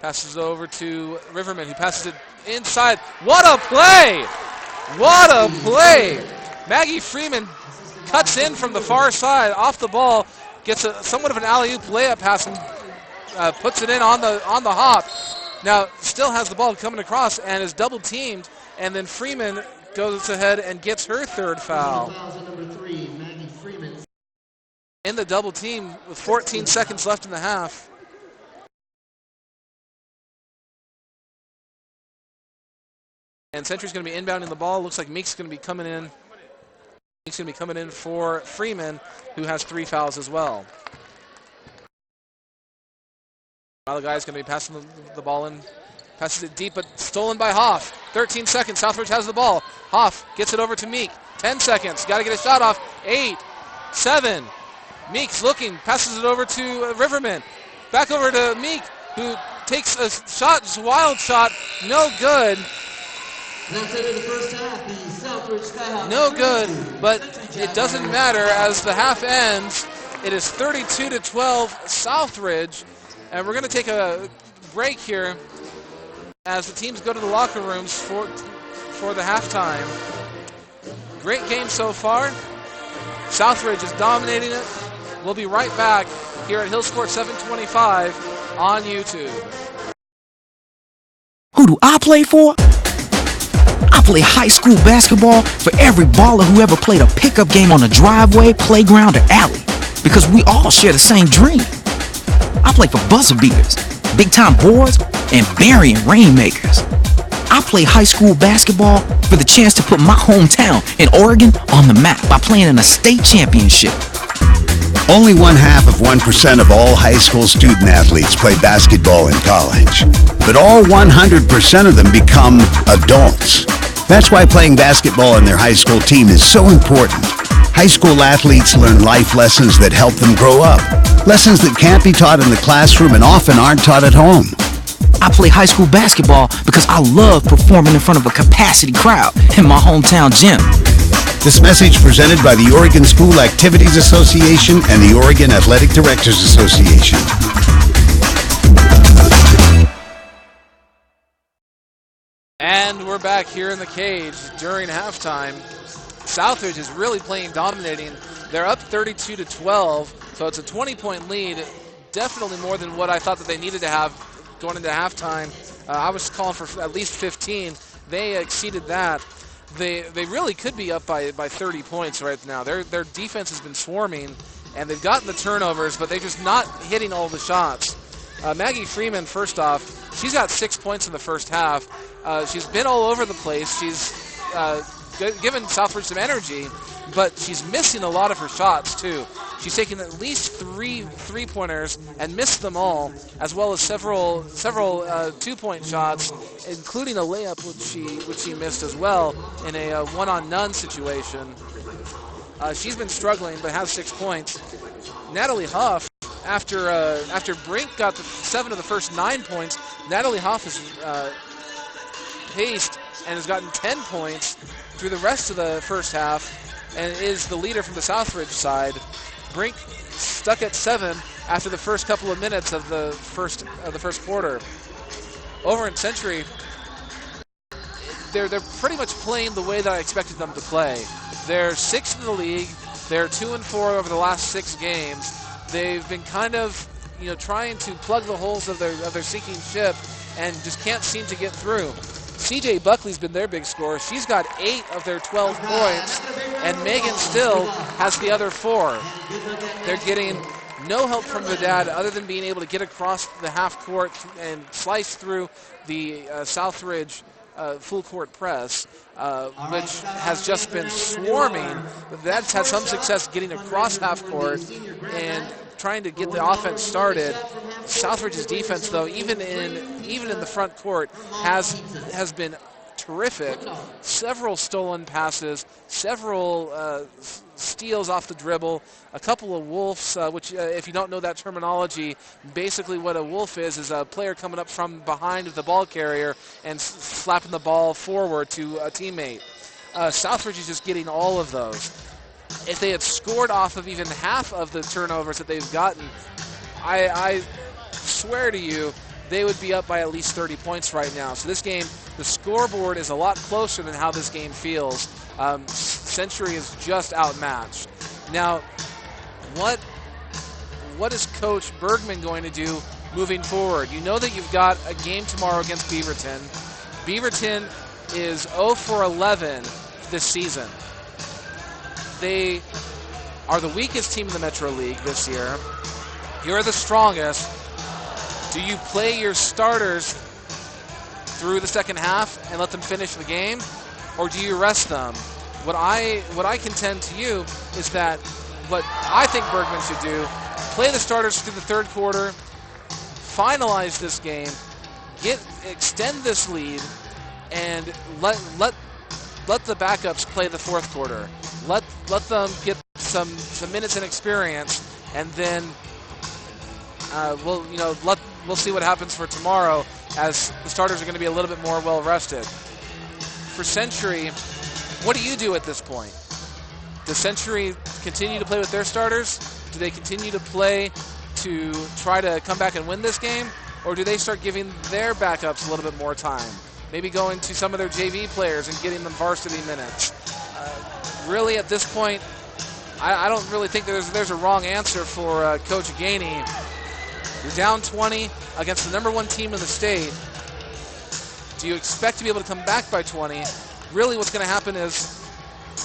Passes it over to Riverman, who passes it inside. What a play! What a play! Maggie Freeman cuts in from the far side, off the ball, gets somewhat of an alley-oop layup pass and puts it in on the hop. Now, Still has the ball coming across and is double teamed, and then Freeman goes ahead and gets her 3rd foul. Number 3, Maggie Freeman. In the double team with 14 seconds left in the half. And Century's going to be inbounding the ball. Looks like Meek's going to be coming in. Meek's going to be coming in for Freeman, who has 3 fouls as well. Malagai's going to be passing the ball in. Passes it deep, but stolen by Hoff. 13 seconds. Southridge has the ball. Hoff gets it over to Meek. 10 seconds. Got to get a shot off. 8, 7. Meek's looking. Passes it over to Riverman. Back over to Meek, who takes a shot. Just a wild shot. No good. That's it in the first half. The Southridge Skyhawks. No good, but it doesn't matter as the half ends. It is 32-12 Southridge, and we're going to take a break here as the teams go to the locker rooms for the halftime. Great game so far. Southridge is dominating it. We'll be right back here at Hill Sport 725 on YouTube. Who do I play for? I play high school basketball for every baller who ever played a pickup game on a driveway, playground, or alley. Because we all share the same dream. I play for buzzer beaters, big-time boards, and burying rainmakers. I play high school basketball for the chance to put my hometown in Oregon on the map by playing in a state championship. Only 0.5% of all high school student athletes play basketball in college. But all 100% of them become adults. That's why playing basketball on their high school team is so important. High school athletes learn life lessons that help them grow up. Lessons that can't be taught in the classroom and often aren't taught at home. I play high school basketball because I love performing in front of a capacity crowd in my hometown gym. This message presented by the Oregon School Activities Association and the Oregon Athletic Directors Association. And we're back here in the cage during halftime. Southridge is really playing dominating. They're up 32-12, so it's a 20-point lead. Definitely more than what I thought that they needed to have going into halftime. I was calling for at least 15. They exceeded that. They really could be up by 30 points right now. Their defense has been swarming, and they've gotten the turnovers, but they're just not hitting all the shots. Maggie Freeman, first off, she's got 6 points in the first half. She's been all over the place. She's given Southridge some energy, but she's missing a lot of her shots too. She's taken at least three-pointers and missed them all, as well as several two-point shots, including a layup which she missed as well in a one-on-none situation. She's been struggling, but has 6 points. Natalie Huff, after Brink got 7 of the first 9 points, Natalie Huff has paced and has gotten 10 points through the rest of the first half and is the leader from the Southridge side. Brink stuck at 7, after the first couple of minutes of the first quarter. Over in Century, they're pretty much playing the way that I expected them to play. They're 6th in the league. They're 2-4 over the last 6 games. They've been kind of, trying to plug the holes of their sinking ship and just can't seem to get through. CJ Buckley's been their big scorer. She's got 8 of their 12 points, and Megan Still has the other 4. They're getting no help from their dad other than being able to get across the half court and slice through the Southridge full court press, which has just been swarming. That's had some success getting across half court and trying to get the offense started. Southridge's defense, though, even in the front court, has been terrific. Several stolen passes, several steals off the dribble, a couple of wolves, which if you don't know that terminology, basically what a wolf is a player coming up from behind the ball carrier and slapping the ball forward to a teammate. Southridge is just getting all of those. If they had scored off of even half of the turnovers that they've gotten, I swear to you, they would be up by at least 30 points right now. So this game, the scoreboard is a lot closer than how this game feels. Century is just outmatched. Now, what is Coach Bergman going to do moving forward? You know that you've got a game tomorrow against Beaverton. Beaverton is 0-11 this season. They are the weakest team in the Metro League this year. You're the strongest. Do you play your starters through the second half and let them finish the game, or do you rest them? What I contend to you is that what I think Bergman should do, play the starters through the third quarter, finalize this game, extend this lead, and let the backups play the fourth quarter. Let them get some minutes and experience, and then we'll see what happens for tomorrow, as the starters are going to be a little bit more well rested. For Century, what do you do at this point? Does Century continue to play with their starters? Do they continue to play to try to come back and win this game? Or do they start giving their backups a little bit more time? Maybe going to some of their JV players and getting them varsity minutes? Really, at this point, I don't really think there's a wrong answer for Coach Gainey. You're down 20 against the number 1 team in the state. Do you expect to be able to come back by 20? Really, what's going to happen is,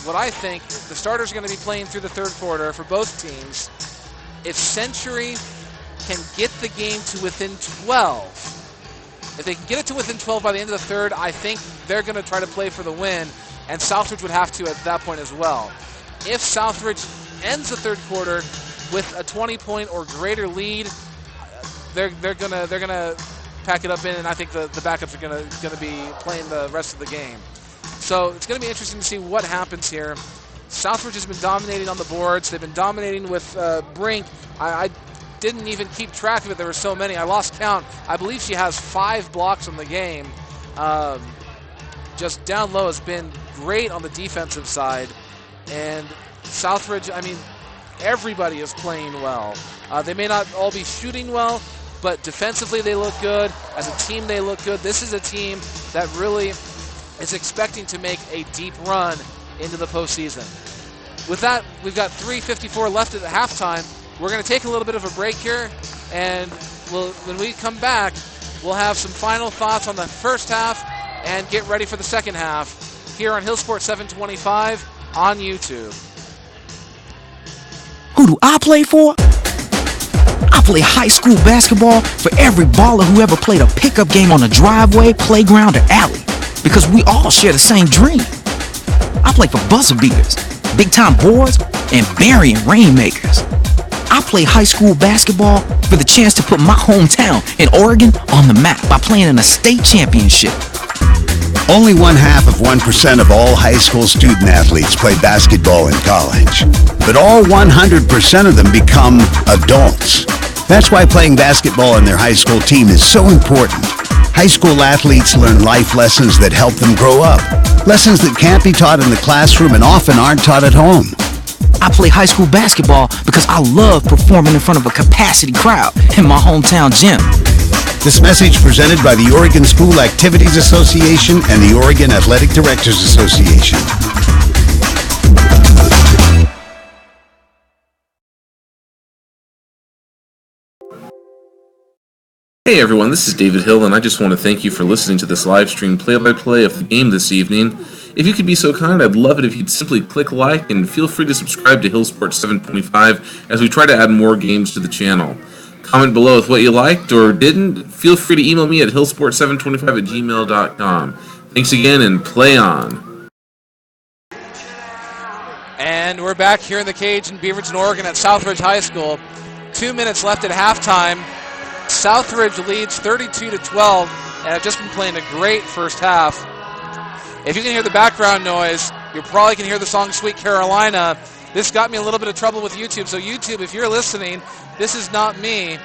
what I think, the starters are going to be playing through the third quarter for both teams. If Century can get the game to within 12, if they can get it to within 12 by the end of the third, I think they're going to try to play for the win, and Southridge would have to at that point as well. If Southridge ends the third quarter with a 20-point or greater lead, they're gonna pack it up in, and I think the backups are gonna be playing the rest of the game. So it's gonna be interesting to see what happens here. Southridge has been dominating on the boards. They've been dominating with Brink. I didn't even keep track of it. There were so many. I lost count. I believe she has 5 blocks on the game. Just down low has been great on the defensive side. And Southridge, I mean, everybody is playing well. They may not all be shooting well, but defensively they look good. As a team, they look good. This is a team that really is expecting to make a deep run into the postseason. With that, we've got 3:54 left at the halftime. We're going to take a little bit of a break here, and when we come back, we'll have some final thoughts on the first half and get ready for the second half here on Hillsport 725 on YouTube. Who do I play for? I play high school basketball for every baller who ever played a pickup game on a driveway, playground, or alley. Because we all share the same dream. I play for buzzer beaters, big-time boards, and burying rainmakers. I play high school basketball for the chance to put my hometown in Oregon on the map by playing in a state championship. Only 0.5% of all high school student athletes play basketball in college. But all 100% of them become adults. That's why playing basketball on their high school team is so important. High school athletes learn life lessons that help them grow up. Lessons that can't be taught in the classroom and often aren't taught at home. I play high school basketball because I love performing in front of a capacity crowd in my hometown gym. This message presented by the Oregon School Activities Association and the Oregon Athletic Directors Association. Hey everyone, this is David Hill, and I just want to thank you for listening to this live stream play-by-play of the game this evening. If you could be so kind, I'd love it if you'd simply click like and feel free to subscribe to Hill Sports 725 as we try to add more games to the channel. Comment below with what you liked or didn't. Feel free to email me at hillsport725@gmail.com. Thanks again, and play on. And we're back here in the cage in Beaverton, Oregon at Southridge High School. 2 minutes left at halftime. Southridge leads 32-12 and have just been playing a great first half. If you can hear the background noise, you probably can hear the song Sweet Carolina. This got me a little bit of trouble with YouTube. So YouTube, if you're listening, this is not me.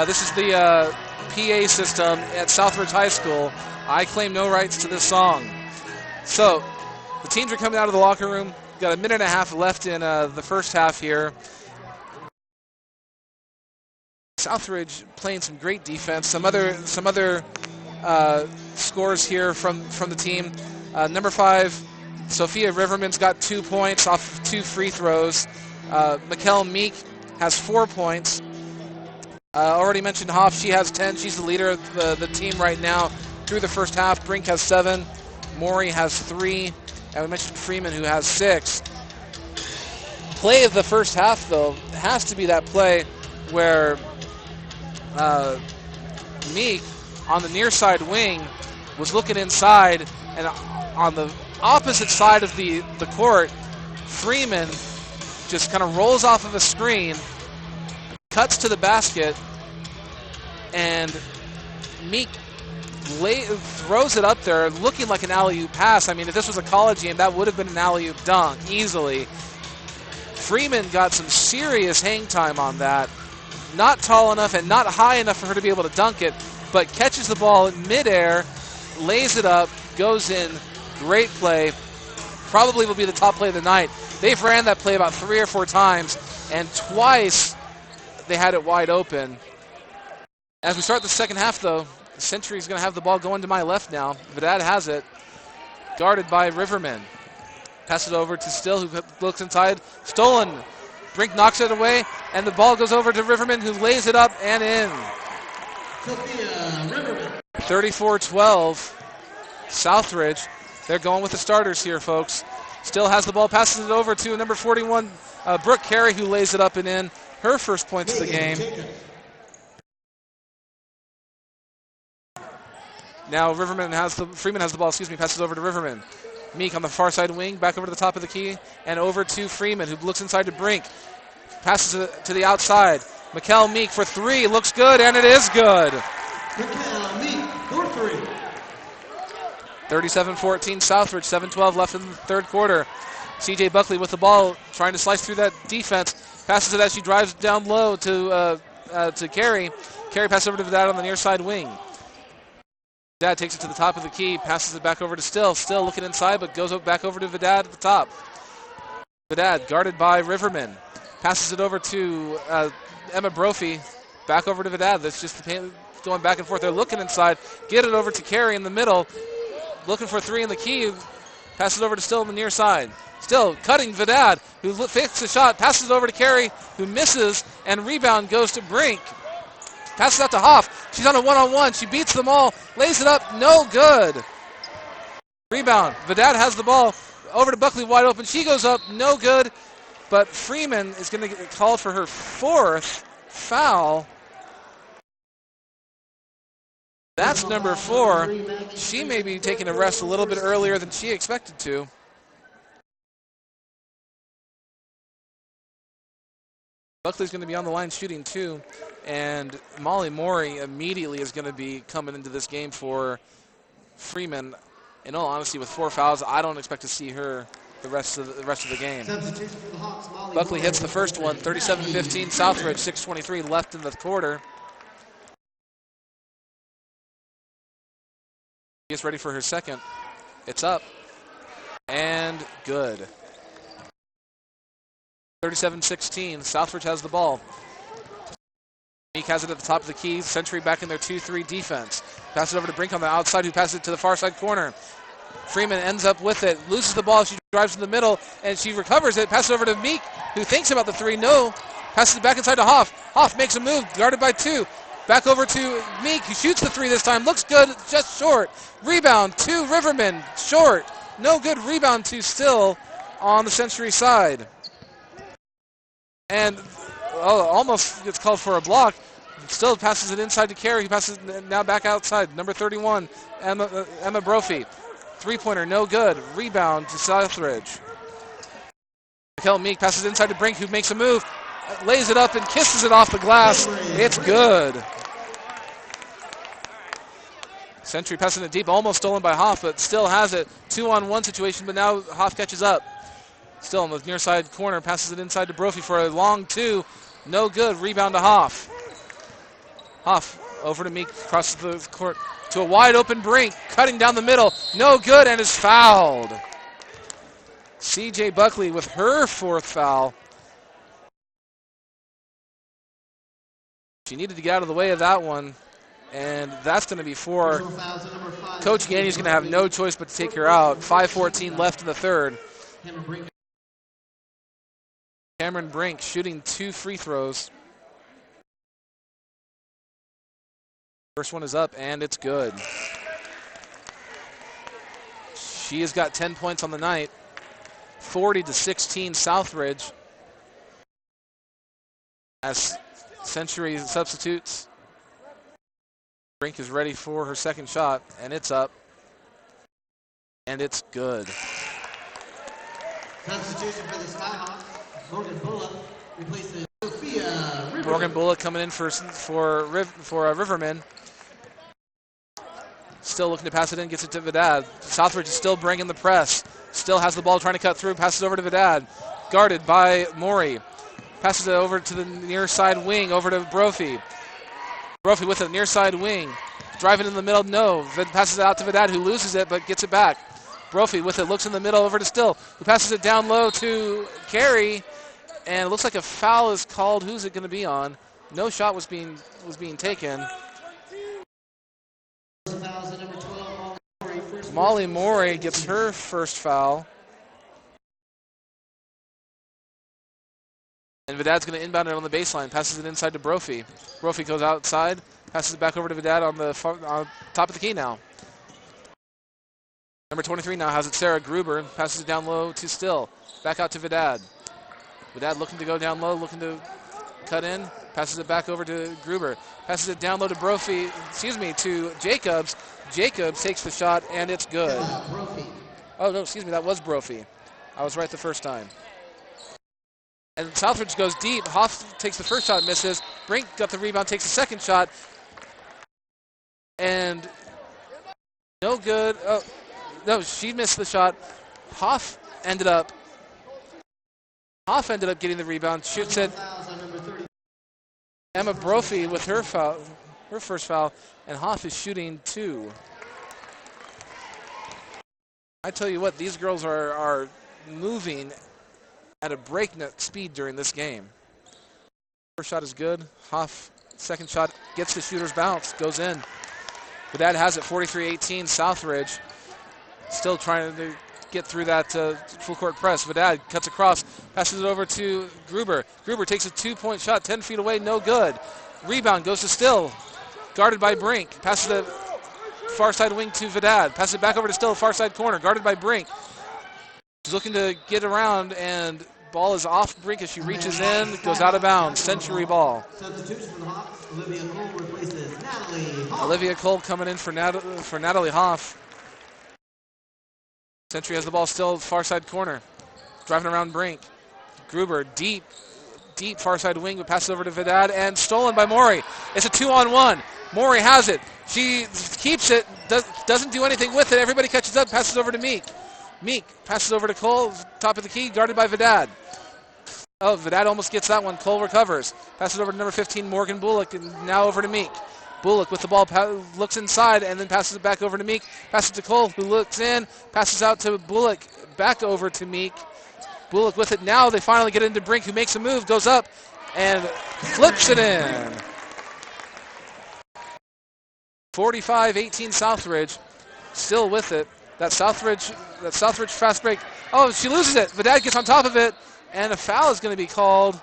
This is the PA system at Southridge High School. I claim no rights to this song. So the teams are coming out of the locker room. Got a minute and a half left in the first half here. Southridge playing some great defense. Some other scores here from the team. Number 5, Sophia Riverman's got 2 points off 2 free throws. Mikkel Meek has 4 points. Already mentioned Hoff, she has 10. She's the leader of the team right now through the first half. Brink has 7. Maury has 3. And we mentioned Freeman, who has 6. Play of the first half, though, has to be that play where Meek on the near side wing was looking inside, and on the opposite side of the court, Freeman just kind of rolls off of a screen, cuts to the basket, and Meek throws it up there looking like an alley-oop pass. I mean, if this was a college game, that would have been an alley-oop dunk easily. Freeman got some serious hang time on that. Not tall enough and not high enough for her to be able to dunk it, but catches the ball in midair, lays it up, goes in. Great play. Probably will be the top play of the night. They've ran that play about 3 or 4 times, and twice they had it wide open. As we start the second half, though, Century's going to have the ball going to my left now. Vidad has it, guarded by Riverman. Pass it over to Still, who looks inside. Stolen. Brink knocks it away, and the ball goes over to Riverman, who lays it up and in. 34-12, Southridge. They're going with the starters here, folks. Still has the ball, passes it over to number 41, Brooke Carey, who lays it up and in. Her first points of the game. Now Freeman has the ball, passes over to Riverman. Meek on the far side wing, back over to the top of the key, and over to Freeman, who looks inside to Brink. Passes it to the outside. Mikkel Meek for 3, looks good, and it is good. Mikkel Meek for 3. 37-14, Southridge, 7:12 left in the third quarter. CJ Buckley with the ball, trying to slice through that defense. Passes it as she drives down low to Carey. Carey passes over to Vidad on the near side wing. Vidad takes it to the top of the key, passes it back over to Still. Still looking inside, but goes back over to Vidad at the top. Vidad guarded by Riverman. Passes it over to Emma Brophy. Back over to Vidad. That's just going back and forth. They're looking inside. Get it over to Carey in the middle. Looking for 3 in the key. Passes over to Still on the near side. Still cutting Vidad, who fakes the shot. Passes over to Carey, who misses, and rebound goes to Brink. Passes out to Hoff. She's on a one-on-one. She beats them all. Lays it up. No good. Rebound. Vidad has the ball. Over to Buckley wide open. She goes up. No good. But Freeman is going to get called for her 4th foul. That's number 4. She may be taking a rest a little bit earlier than she expected to. Buckley's going to be on the line shooting 2, and Molly Morey immediately is going to be coming into this game for Freeman. In all honesty, with 4 fouls, I don't expect to see her the rest of the game. Buckley hits the first one, 37-15, Southridge, 6:23 left in the quarter. Gets ready for her second. It's up and good. 37-16. Southridge has the ball. Meek has it at the top of the key. Century back in their 2-3 defense. Passes it over to Brink on the outside, who passes it to the far side corner. Freeman ends up with it, loses the ball. She drives in the middle, and she recovers it. Passes over to Meek, who thinks about the three. No. Passes it back inside to Hoff. Hoff makes a move, guarded by two. Back over to Meek, who shoots the three this time. Looks good, just short. Rebound to Riverman, short. No good. Rebound to Still on the Century side. And almost gets called for a block. Still passes it inside to Carey. He passes it now back outside. Number 31, Emma Brophy. Three-pointer, no good. Rebound to Southridge. Raquel Meek passes it inside to Brink, who makes a move, lays it up and kisses it off the glass. It's good. Century passing it deep, almost stolen by Hoff, but Still has it. 2-on-1 situation, but now Hoff catches up. Still on the near side corner, passes it inside to Brophy for a long two. No good. Rebound to Hoff. Hoff over to Meek, across the court to a wide open Brink, cutting down the middle. No good, and is fouled. C.J. Buckley with her fourth foul. She needed to get out of the way of that one, and that's going to be four. Coach Ganey's going to have no choice but to take her out. 5:14 left in the third. Cameron Brink shooting 2 free throws. First one is up, and it's good. She has got 10 points on the night. 40-16 Southridge. As Century substitutes, Brink is ready for her second shot, and it's up. And it's good. Substitution for the Skyhawks. Morgan Bullock replaces Sophia Riverman. Morgan Bullock coming in for Riverman. Still looking to pass it in, gets it to Vidad. Southridge is still bringing the press. Still has the ball, trying to cut through, passes over to Vidad. Guarded by Maury. Passes it over to the near side wing, over to Brophy. Brophy with a near side wing. Driving in the middle, no. Passes it out to Vidad, who loses it, but gets it back. Brophy with it, looks in the middle, over to Still, who passes it down low to Carey. And it looks like a foul is called. Who's it going to be on? No shot was being taken. Molly Morey gets her first foul. And Vidad's going to inbound it on the baseline. Passes it inside to Brophy. Brophy goes outside. Passes it back over to Vidad on top of the key now. Number 23 now has it. Sarah Gruber passes it down low to Still. Back out to Vidad. Vidad looking to go down low, looking to cut in. Passes it back over to Gruber. Passes it down low to to Jacobs. Jacobs takes the shot, and it's good. Oh, no, that was Brophy. I was right the first time. And Southridge goes deep. Hoff takes the first shot, misses. Brink got the rebound, takes the second shot. And no good. Oh, no, she missed the shot. Hoff ended up getting the rebound, shoots it. Emma Brophy with her foul, her first foul, and Hoff is shooting 2. I tell you what, these girls are moving at a breakneck speed during this game. First shot is good. Hoff, second shot, gets the shooter's bounce, goes in. Vidad has it, 43-18, Southridge. Still trying to get through that full court press. Vidad cuts across, passes it over to Gruber. Gruber takes a 2-point shot, 10 feet away, no good. Rebound goes to Still, guarded by Brink. Passes the far side wing to Vidad. Passes it back over to Still, far side corner, guarded by Brink. She's looking to get around, and ball is off Brink as she reaches in, goes out of bounds. Century ball. Substitution for the Hawks. Olivia Cole replaces Natalie Hoff. Olivia Cole coming in for Natalie Hoff. Century has the ball still, far side corner. Driving around Brink. Gruber, deep far side wing, but passes over to Vidad, and stolen by Maury. It's a 2-on-1. Maury has it. She keeps it, doesn't do anything with it. Everybody catches up, passes over to Meek. Meek passes over to Cole, top of the key, guarded by Vidad. Oh, Vidad almost gets that one. Cole recovers. Passes over to number 15, Morgan Bullock, and now over to Meek. Bullock with the ball, looks inside, and then passes it back over to Meek. Passes to Cole, who looks in, passes out to Bullock, back over to Meek. Bullock with it now. They finally get into Brink, who makes a move, goes up, and flips it in. 45-18 Southridge, still with it. That Southridge fast break. Oh, she loses it. Vidad gets on top of it, and a foul is going to be called.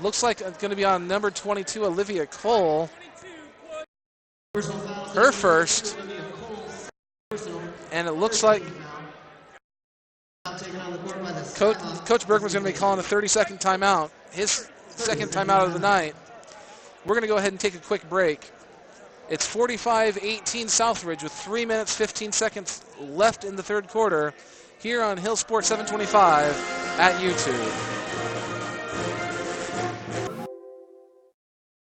Looks like it's going to be on number 22, Olivia Cole. Her first. And it looks like Coach Bergman's going to be calling a 30-second timeout. His second timeout of the night. We're going to go ahead and take a quick break. It's 45-18 Southridge with 3 minutes, 15 seconds left in the third quarter here on Hill Sports 725 at YouTube.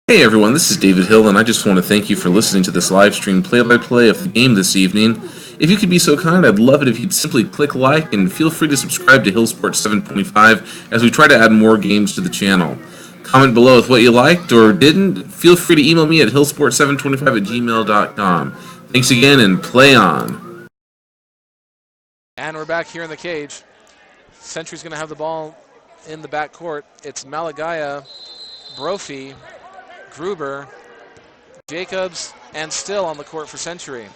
Hey everyone, this is David Hill, and I just want to thank you for listening to this live stream play-by-play of the game this evening. If you could be so kind, I'd love it if you'd simply click like and feel free to subscribe to Hill Sports 725 as we try to add more games to the channel. Comment below with what you liked or didn't. Feel free to email me at hillsport725@gmail.com. Thanks again, and play on. And we're back here in the cage. Century's going to have the ball in the back court. It's Malagaya, Brophy, Gruber, Jacobs, and Still on the court for Century.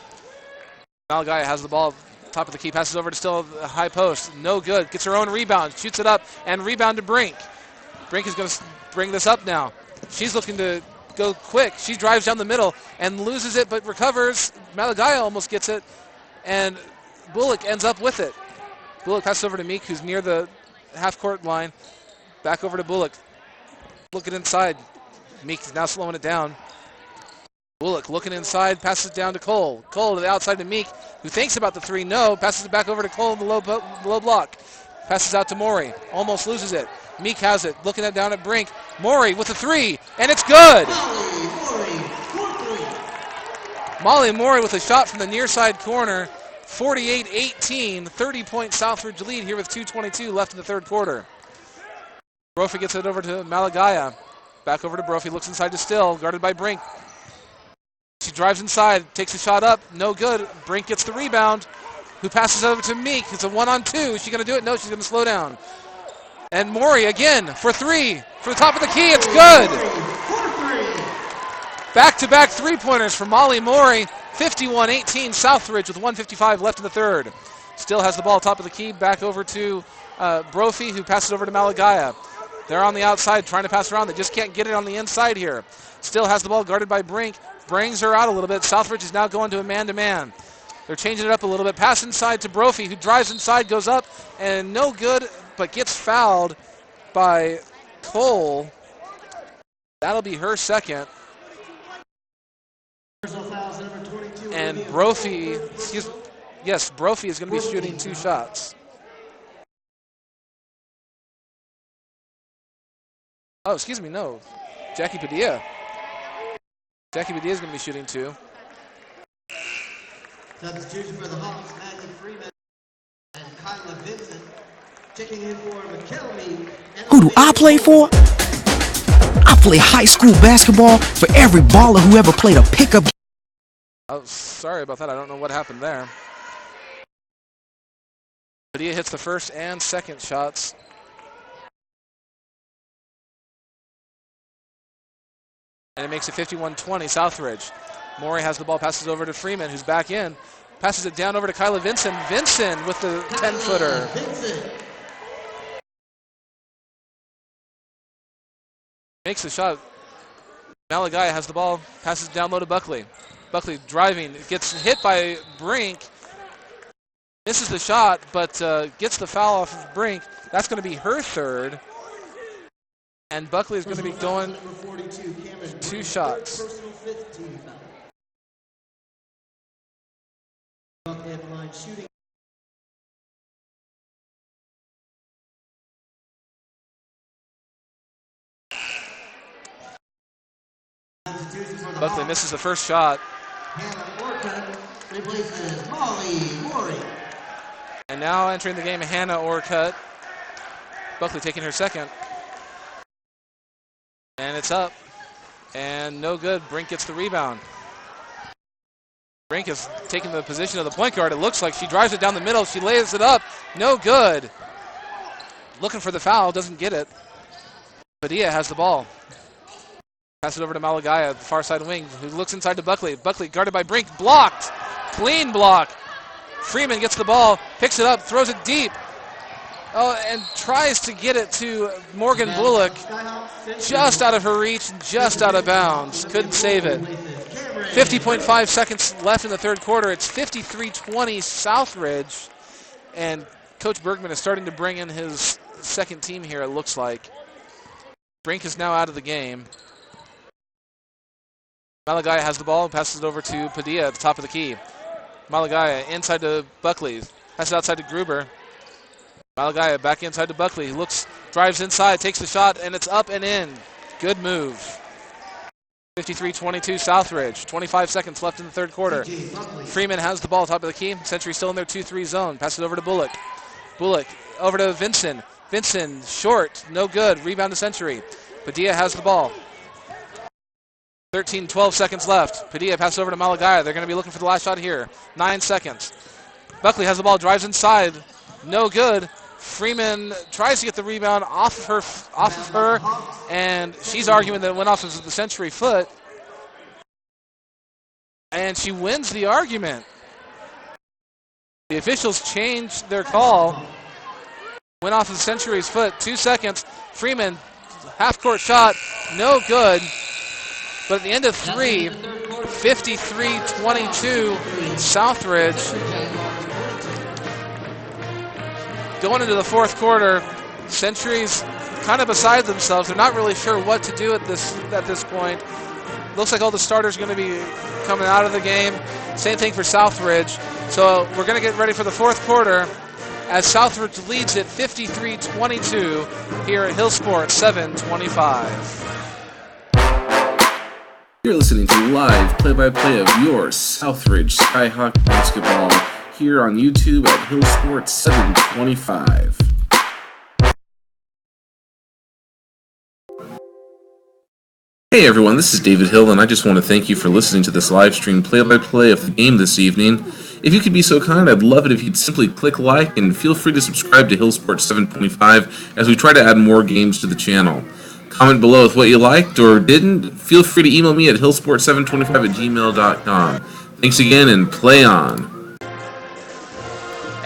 Malagaya has the ball, top of the key, passes over to Still, high post. No good. Gets her own rebound, shoots it up, and rebound to Brink. Brink is going to bring this up now. She's looking to go quick. She drives down the middle and loses it, but recovers. Malagaya almost gets it, and Bullock ends up with it. Bullock passes over to Meek, who's near the half-court line. Back over to Bullock. Looking inside. Meek is now slowing it down. Bullock looking inside, passes it down to Cole. Cole to the outside to Meek, who thinks about the three. No, passes it back over to Cole in the low block. Passes out to Maury. Almost loses it. Meek has it, looking down at Brink. Maury with a three, and it's good! Molly Maury with a shot from the near side corner. 48-18, 30-point Southridge lead here with 2:22 left in the third quarter. Brophy gets it over to Malagaya. Back over to Brophy, looks inside to Still, guarded by Brink. She drives inside, takes a shot up, no good. Brink gets the rebound, who passes over to Meek. It's a 1-on-2. Is she going to do it? No, she's going to slow down. And Maury again for three. For the top of the key, it's good. Back-to-back three-pointers for Molly Maury. 51-18 Southridge with 1:55 left in the third. Still has the ball top of the key. Back over to Brophy, who passes over to Malagaya. They're on the outside trying to pass around. They just can't get it on the inside here. Still has the ball guarded by Brink. Brings her out a little bit. Southridge is now going to a man-to-man. They're changing it up a little bit. Pass inside to Brophy, who drives inside, goes up, and no good, but gets fouled by Cole. That'll be her second. And Brophy, Brophy is going to be shooting two shots. Oh, excuse me, no. Jackie Padilla. Jackie Padilla is going to be shooting two. Substitution for the Hawks, Maggie Freeman and Kyla Vincent. Checking in for McKelvey. Who do I play for? I play high school basketball for every baller who ever played a pickup. Oh, sorry about that. I don't know what happened there. Padilla hits the first and second shots. And it makes it 51-20 Southridge. Maury has the ball, passes over to Freeman, who's back in. Passes it down over to Kyla Vincent. Vincent with the 10-footer. Makes the shot. Malagaya has the ball, passes down low to Buckley. Buckley driving, gets hit by Brink. Misses the shot, but gets the foul off of Brink. That's going to be her third. And Buckley is going to be going two shots. Buckley misses the first shot. And now entering the game, Hannah Orcutt. Buckley taking her second. And it's up. And no good. Brink gets the rebound. Brink is taking the position of the point guard. It looks like she drives it down the middle. She lays it up. No good. looking for the foul, doesn't get it. Padilla has the ball. Pass it over to Malagaya, the far side wing, who looks inside to Buckley. Buckley guarded by Brink, blocked. Clean block. Freeman gets the ball, picks it up, throws it deep. Oh, and tries to get it to Morgan Bullock. Just out of her reach, just out of bounds. Couldn't save it. 50.5 seconds left in the third quarter. It's 53-20 Southridge. And Coach Bergman is starting to bring in his second team here, it looks like. Brink is now out of the game. Malagaya has the ball and passes it over to Padilla at the top of the key. Malagaya inside to Buckley. Passes it outside to Gruber. Malagaya back inside to Buckley. He looks, drives inside, takes the shot, and it's up and in. Good move. 53-22 Southridge. 25 seconds left in the third quarter. Freeman has the ball, top of the key. Century still in their 2-3 zone. Passes it over to Bullock. Bullock over to Vinson. Vinson short, no good. Rebound to Century. Padilla has the ball. 12 seconds left. Padilla passes over to Malagaya. They're going to be looking for the last shot here. 9 seconds. Buckley has the ball, drives inside. No good. Freeman tries to get the rebound off of her, and she's arguing that it went off of the Century foot. And she wins the argument. The officials changed their call. Went off of the Century's foot. 2 seconds. Freeman, half-court shot, no good. But at the end of 3, 53-22 Southridge. Going into the fourth quarter, Century's kind of beside themselves. They're not really sure what to do at this point. Looks like all the starters are going to be coming out of the game. Same thing for Southridge. So we're going to get ready for the fourth quarter as Southridge leads it 53-22 here at Hillsport 725. You're listening to live play-by-play of your Southridge Skyhawk basketball here on YouTube at Hillsport 725. Hey everyone, this is David Hill, and I just want to thank you for listening to this live stream play-by-play of the game this evening. If you could be so kind, I'd love it if you'd simply click like and feel free to subscribe to Hillsport 725 as we try to add more games to the channel. Comment below with what you liked or didn't. Feel free to email me at hillsport725@gmail.com. Thanks again, and play on.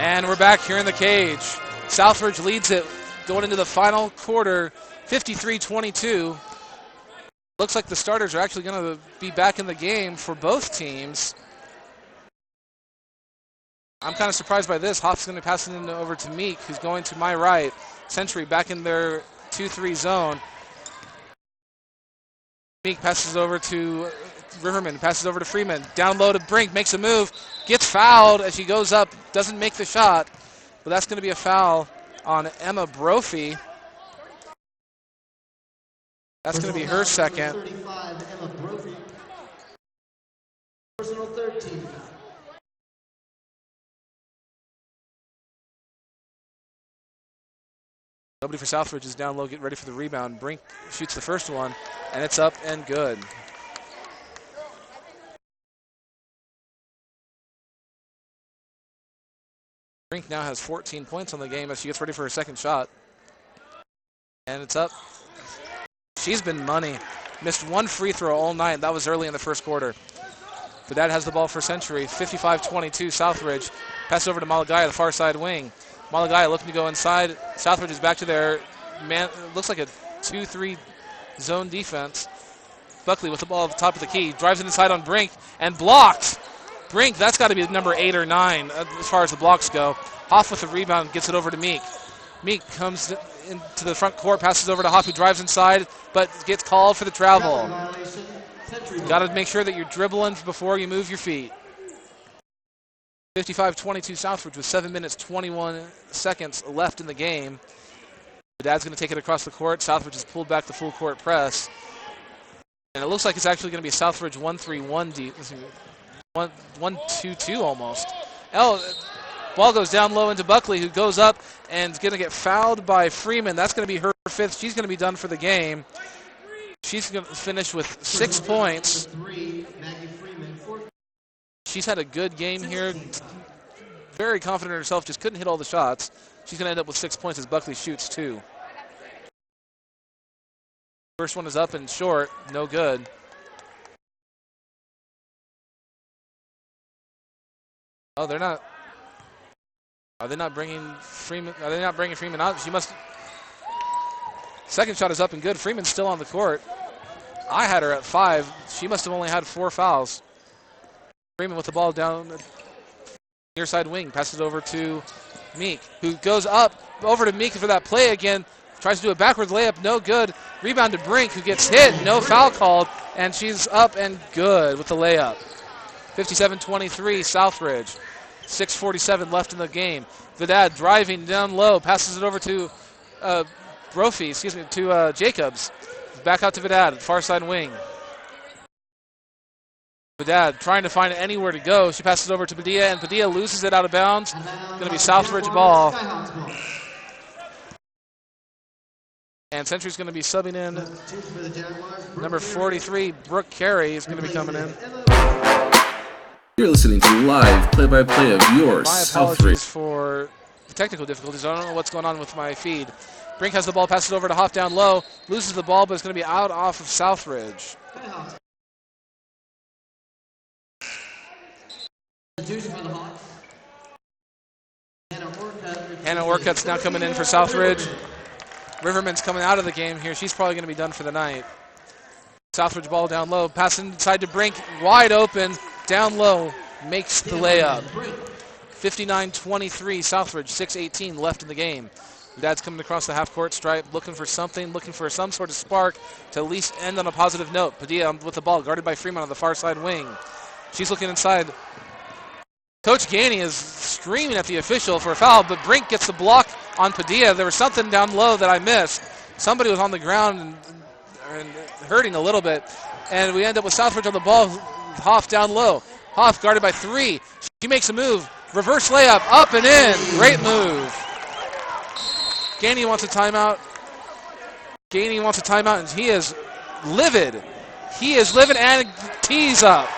And we're back here in the cage. Southridge leads it going into the final quarter, 53-22. Looks like the starters are actually going to be back in the game for both teams. I'm kind of surprised by this. Hoff's going to pass it over to Meek, who's going to my right. Century back in their 2-3 zone. Meek passes over to Riverman, passes over to Freeman. Down low to Brink, makes a move, gets fouled as she goes up, doesn't make the shot. But that's going to be a foul on Emma Brophy. That's going to be her second. 35, Emma Brophy. Personal 13. Nobody for Southridge is down low, getting ready for the rebound. Brink shoots the first one, and it's up and good. Brink now has 14 points on the game as she gets ready for her second shot. And it's up. She's been money. Missed one free throw all night. That was early in the first quarter. But that has the ball for Century. 55-22 Southridge. Pass over to Malagaya, the far side wing. Malagaya looking to go inside. Southridge is back to their man. Looks like a 2-3 zone defense. Buckley with the ball at the top of the key. Drives it inside on Brink and blocked. Brink, that's got to be number 8 or 9 as far as the blocks go. Hoff with the rebound, gets it over to Meek. Meek comes into the front court, passes over to Hoff, who drives inside, but gets called for the travel. Got to make sure that you're dribbling before you move your feet. 55-22 Southridge with 7 minutes, 21 seconds left in the game. The dad's going to take it across the court. Southridge has pulled back the full court press. And it looks like it's actually going to be Southridge 1-3-1 deep. 1-2-2 almost. Ball goes down low into Buckley, who goes up and is going to get fouled by Freeman. That's going to be her fifth. She's going to be done for the game. She's going to finish with 6 points. She's had a good game here. very confident in herself, just couldn't hit all the shots. She's going to end up with 6 points as Buckley shoots 2. First one is up and short, no good. Oh, they're not. Are they not bringing Freeman? Are they not bringing Freeman out? She must. Second shot is up and good. Freeman's still on the court. I had her at 5. She must have only had 4 fouls. Freeman with the ball down near side wing. Passes over to Meek, who goes up over to Meek for that play again. Tries to do a backwards layup, no good. Rebound to Brink, who gets hit, no foul called, and she's up and good with the layup. 57-23, Southridge. 6:47 left in the game. Vidad driving down low, passes it over to Jacobs. Back out to Vidad, far side wing. Vidad trying to find anywhere to go. She passes over to Padilla, and Padilla loses it out of bounds. Going to be Southridge ball. And Century's going to be subbing in. Number 43, Brooke Carey, is going to be coming in. You're listening to live play-by-play of your My Southridge. apologies for the technical difficulties. I don't know what's going on with my feed. Brink has the ball, passes over to Hoff down low, loses the ball, but it's going to be out off of Southridge. Hannah Orcutt's now coming in for Southridge. Riverman's coming out of the game here. She's probably going to be done for the night. Southridge ball down low, passing inside to Brink, wide open, down low, makes the layup. 59-23, Southridge, 6:18 left in the game. Dad's coming across the half-court stripe, looking for something, looking for some sort of spark to at least end on a positive note. Padilla with the ball, guarded by Freeman on the far side wing. She's looking inside. Coach Gainey is screaming at the official for a foul, but Brink gets the block on Padilla. There was something down low that I missed. Somebody was on the ground and hurting a little bit. And we end up with Southridge on the ball. Hoff down low. Hoff guarded by 3. She makes a move. Reverse layup, up and in. Great move. Gainey wants a timeout. Gainey wants a timeout, and he is livid. He is livid and tees up.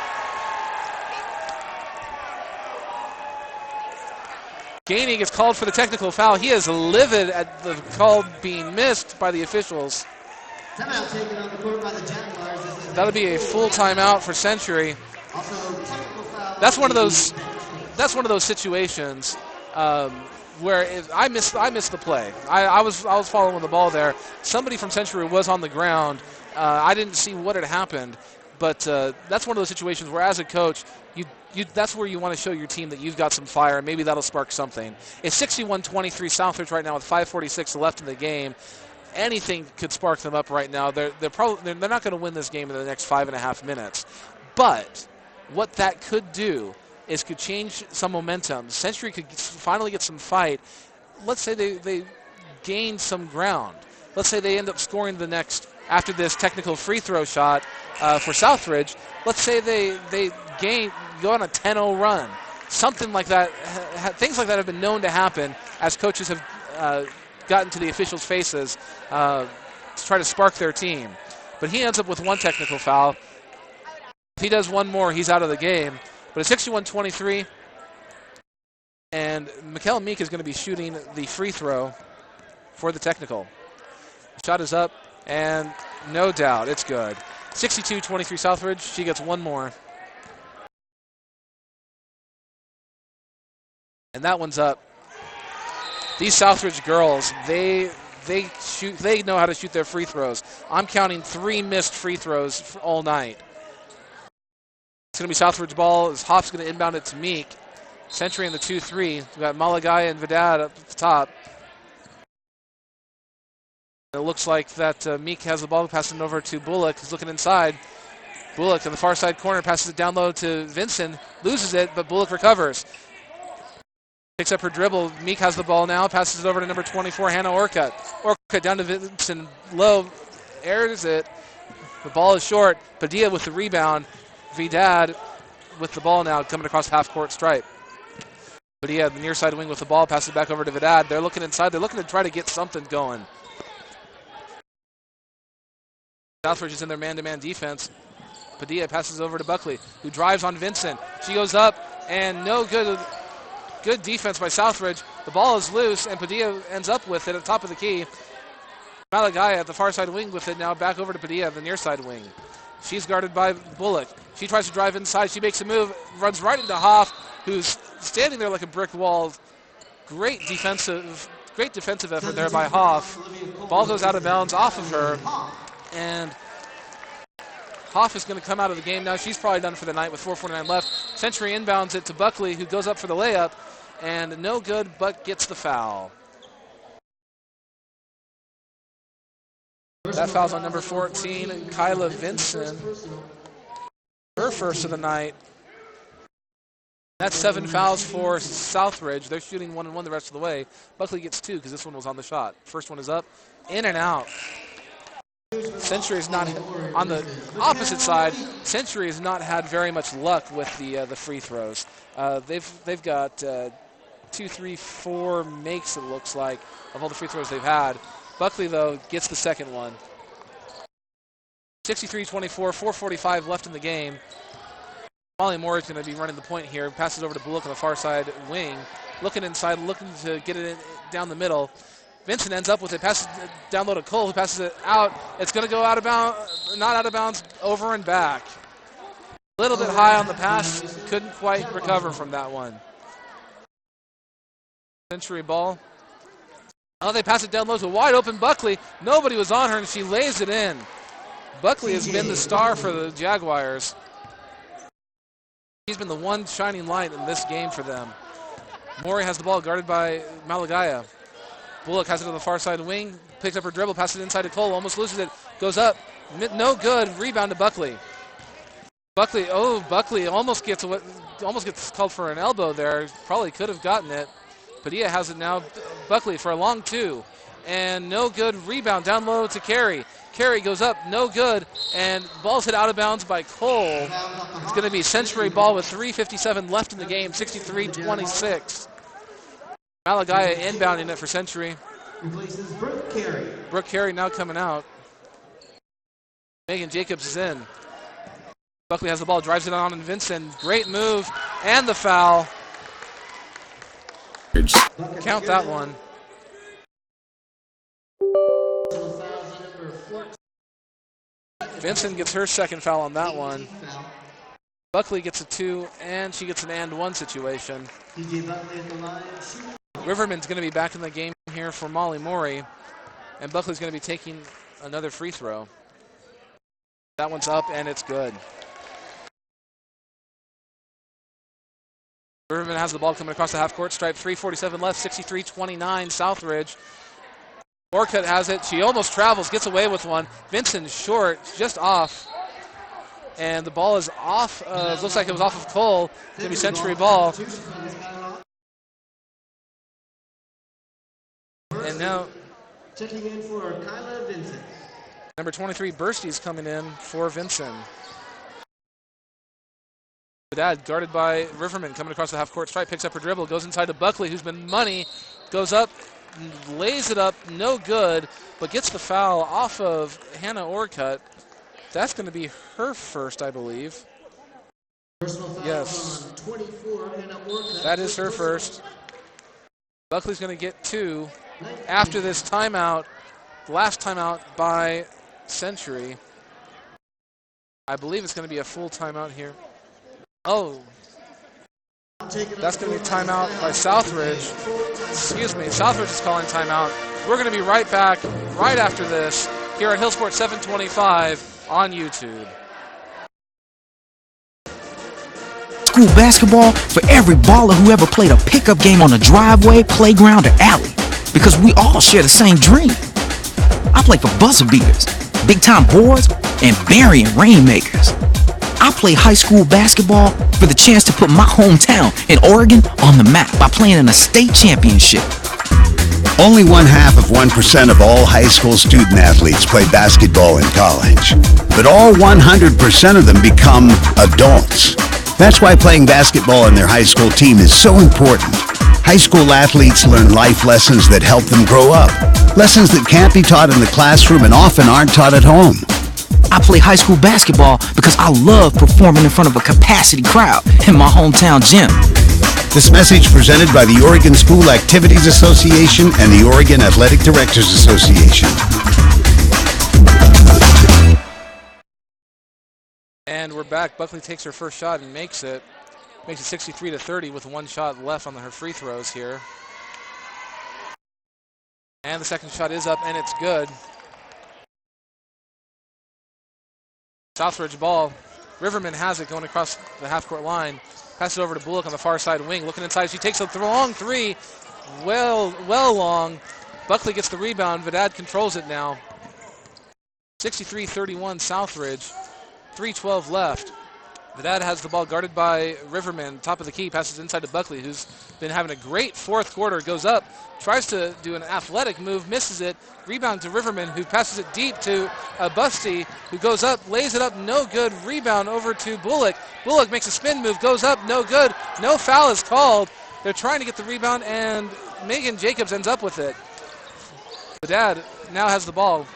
Gainey gets called for the technical foul. He is livid at the call being missed by the officials. Timeout taken on the court by the Jaguars. That'll be a full timeout for Century. That's one of those situations where I missed the play. I was following the ball there. Somebody from Century was on the ground. I didn't see what had happened, but that's one of those situations where, as a coach, that's where you want to show your team that you've got some fire, and maybe that'll spark something. It's 61-23 Southridge right now with 5:46 left in the game. Anything could spark them up right now. They're not going to win this game in the next 5.5 minutes, but what that could do is could change some momentum. Century could finally get some fight. Let's say they gain some ground. Let's say they end up scoring the next after this technical free throw shot for Southridge. Let's say they go on a 10-0 run. Something like that. Things like that have been known to happen as coaches have gotten to the officials' faces to try to spark their team. But he ends up with 1 technical foul. If he does 1 more, he's out of the game. But it's 61-23, and Mikkel Meek is going to be shooting the free throw for the technical. Shot is up, and no doubt, it's good. 62-23 Southridge. She gets 1 more. And that one's up. These Southridge girls, they know how to shoot their free throws. I'm counting 3 missed free throws all night. It's going to be Southridge ball. Hoff's going to inbound it to Meek. Century in the 2-3. We've got Malagai and Vidad up at the top. It looks like that Meek has the ball, passing it over to Bullock, who's looking inside. Bullock in the far side corner, passes it down low to Vincent, loses it, but Bullock recovers. Picks up her dribble. Meek has the ball now, passes it over to number 24, Hannah Orcutt. Orcutt down to Vincent, low, airs it. The ball is short. Padilla with the rebound. Vidad with the ball now, coming across half-court stripe. Padilla, the near side wing with the ball, passes it back over to Vidad. They're looking inside. They're looking to try to get something going. Southridge is in their man-to-man defense. Padilla passes over to Buckley, who drives on Vincent. She goes up, and no good. good defense by Southridge. The ball is loose, and Padilla ends up with it at the top of the key. Malagaya at the far side wing with it now, back over to Padilla at the near side wing. She's guarded by Bullock. She tries to drive inside. She makes a move, runs right into Hoff, who's standing there like a brick wall. Great defensive effort there by Hoff. Ball goes out of bounds off of her, and Hoff is going to come out of the game now. She's probably done for the night with 4:49 left. Century inbounds it to Buckley, who goes up for the layup, and no good, but gets the foul. That foul's on number 14, Kyla Vinson. Her first of the night. That's 7 fouls for Southridge. They're shooting 1-1 the rest of the way. Buckley gets 2 because this one was on the shot. First one is up, in and out. Century is not on the opposite side. Century has not had very much luck with the free throws. They've got 2, 3, 4 makes, it looks like, of all the free throws they've had. Buckley, though, gets the second one. 63-24, 4:45 left in the game. Molly Moore is going to be running the point here. Passes over to Bullock on the far side wing. Looking inside, looking to get it down the middle. Vincent ends up with it. Passes down low to Cole, who passes it out. It's going to go out of bounds, not out of bounds, over and back. A little bit high on the pass. Couldn't quite recover from that one. Century ball. Oh, they pass it down low to a wide open Buckley. Nobody was on her, and she lays it in. Buckley has been the star for the Jaguars. He's been the one shining light in this game for them. Morey has the ball guarded by Malagaya. Bullock has it on the far side wing. Picks up her dribble, passes it inside to Cole, almost loses it. Goes up, no good. Rebound to Buckley. Buckley almost gets called for an elbow there. Probably could have gotten it. Padilla has it now. Buckley for a long 2. And no good. Rebound down low to Carey. Carey goes up, no good. And ball's hit out of bounds by Cole. It's going to be Century ball with 3:57 left in the game, 63-26. Malagaya inbounding it for Century. Replaces Brooke Carey. Brooke Carey now coming out. Megan Jacobs is in. Buckley has the ball, drives it on, and Vincent. Great move, and the foul. Count that one. Vincent gets her second foul on that one. Buckley gets a 2, and she gets an and 1 situation. Riverman's going to be back in the game here for Molly Morey, and Buckley's going to be taking another free throw. That one's up, and it's good. Riverman has the ball coming across the half-court stripe. 3:47 left, 63-29, Southridge. Orcutt has it. She almost travels, gets away with one. Vincent short, just off. And the ball is off. Looks like it was off of Cole. It's going to be Century ball. And now checking in for Kyla Vincent. Number 23, Bursty's coming in for Vincent. Dad guarded by Riverman, coming across the half-court stripe, picks up her dribble, goes inside to Buckley, who's been money, goes up, lays it up, no good, but gets the foul off of Hannah Orcutt. That's going to be her first, I believe. Yes, 24, that is her first. Buckley's going to get 2 after this timeout, the last timeout by Century. I believe it's going to be a full timeout here. Oh, that's going to be timeout by Southridge. Excuse me, Southridge is calling timeout. We're going to be right back right after this here at Hillsport 725 on YouTube. School basketball for every baller who ever played a pickup game on a driveway, playground, or alley. Because we all share the same dream. I play for buzzer beaters, big-time boards, and burying rainmakers. I play high school basketball for the chance to put my hometown in Oregon on the map by playing in a state championship. Only 0.5% of all high school student athletes play basketball in college. But all 100% of them become adults. That's why playing basketball on their high school team is so important. High school athletes learn life lessons that help them grow up. Lessons that can't be taught in the classroom and often aren't taught at home. I play high school basketball because I love performing in front of a capacity crowd in my hometown gym. This message presented by the Oregon School Activities Association and the Oregon Athletic Directors Association. And we're back. Buckley takes her first shot and makes it. Makes it 63-30 with one shot left on her free throws here. And the second shot is up, and it's good. Southridge ball. Riverman has it going across the half-court line. Passes it over to Bullock on the far side wing. Looking inside, she takes a long three. Well long. Buckley gets the rebound. Vedad controls it now. 63-31 Southridge. 3:12 left. Vedad has the ball guarded by Riverman. Top of the key, passes inside to Buckley, who's been having a great fourth quarter. Goes up, tries to do an athletic move, misses it. Rebound to Riverman, who passes it deep to Busty, who goes up, lays it up, no good. Rebound over to Bullock. Bullock makes a spin move, goes up, no good. No foul is called. They're trying to get the rebound, and Megan Jacobs ends up with it. Vedad now has the ball.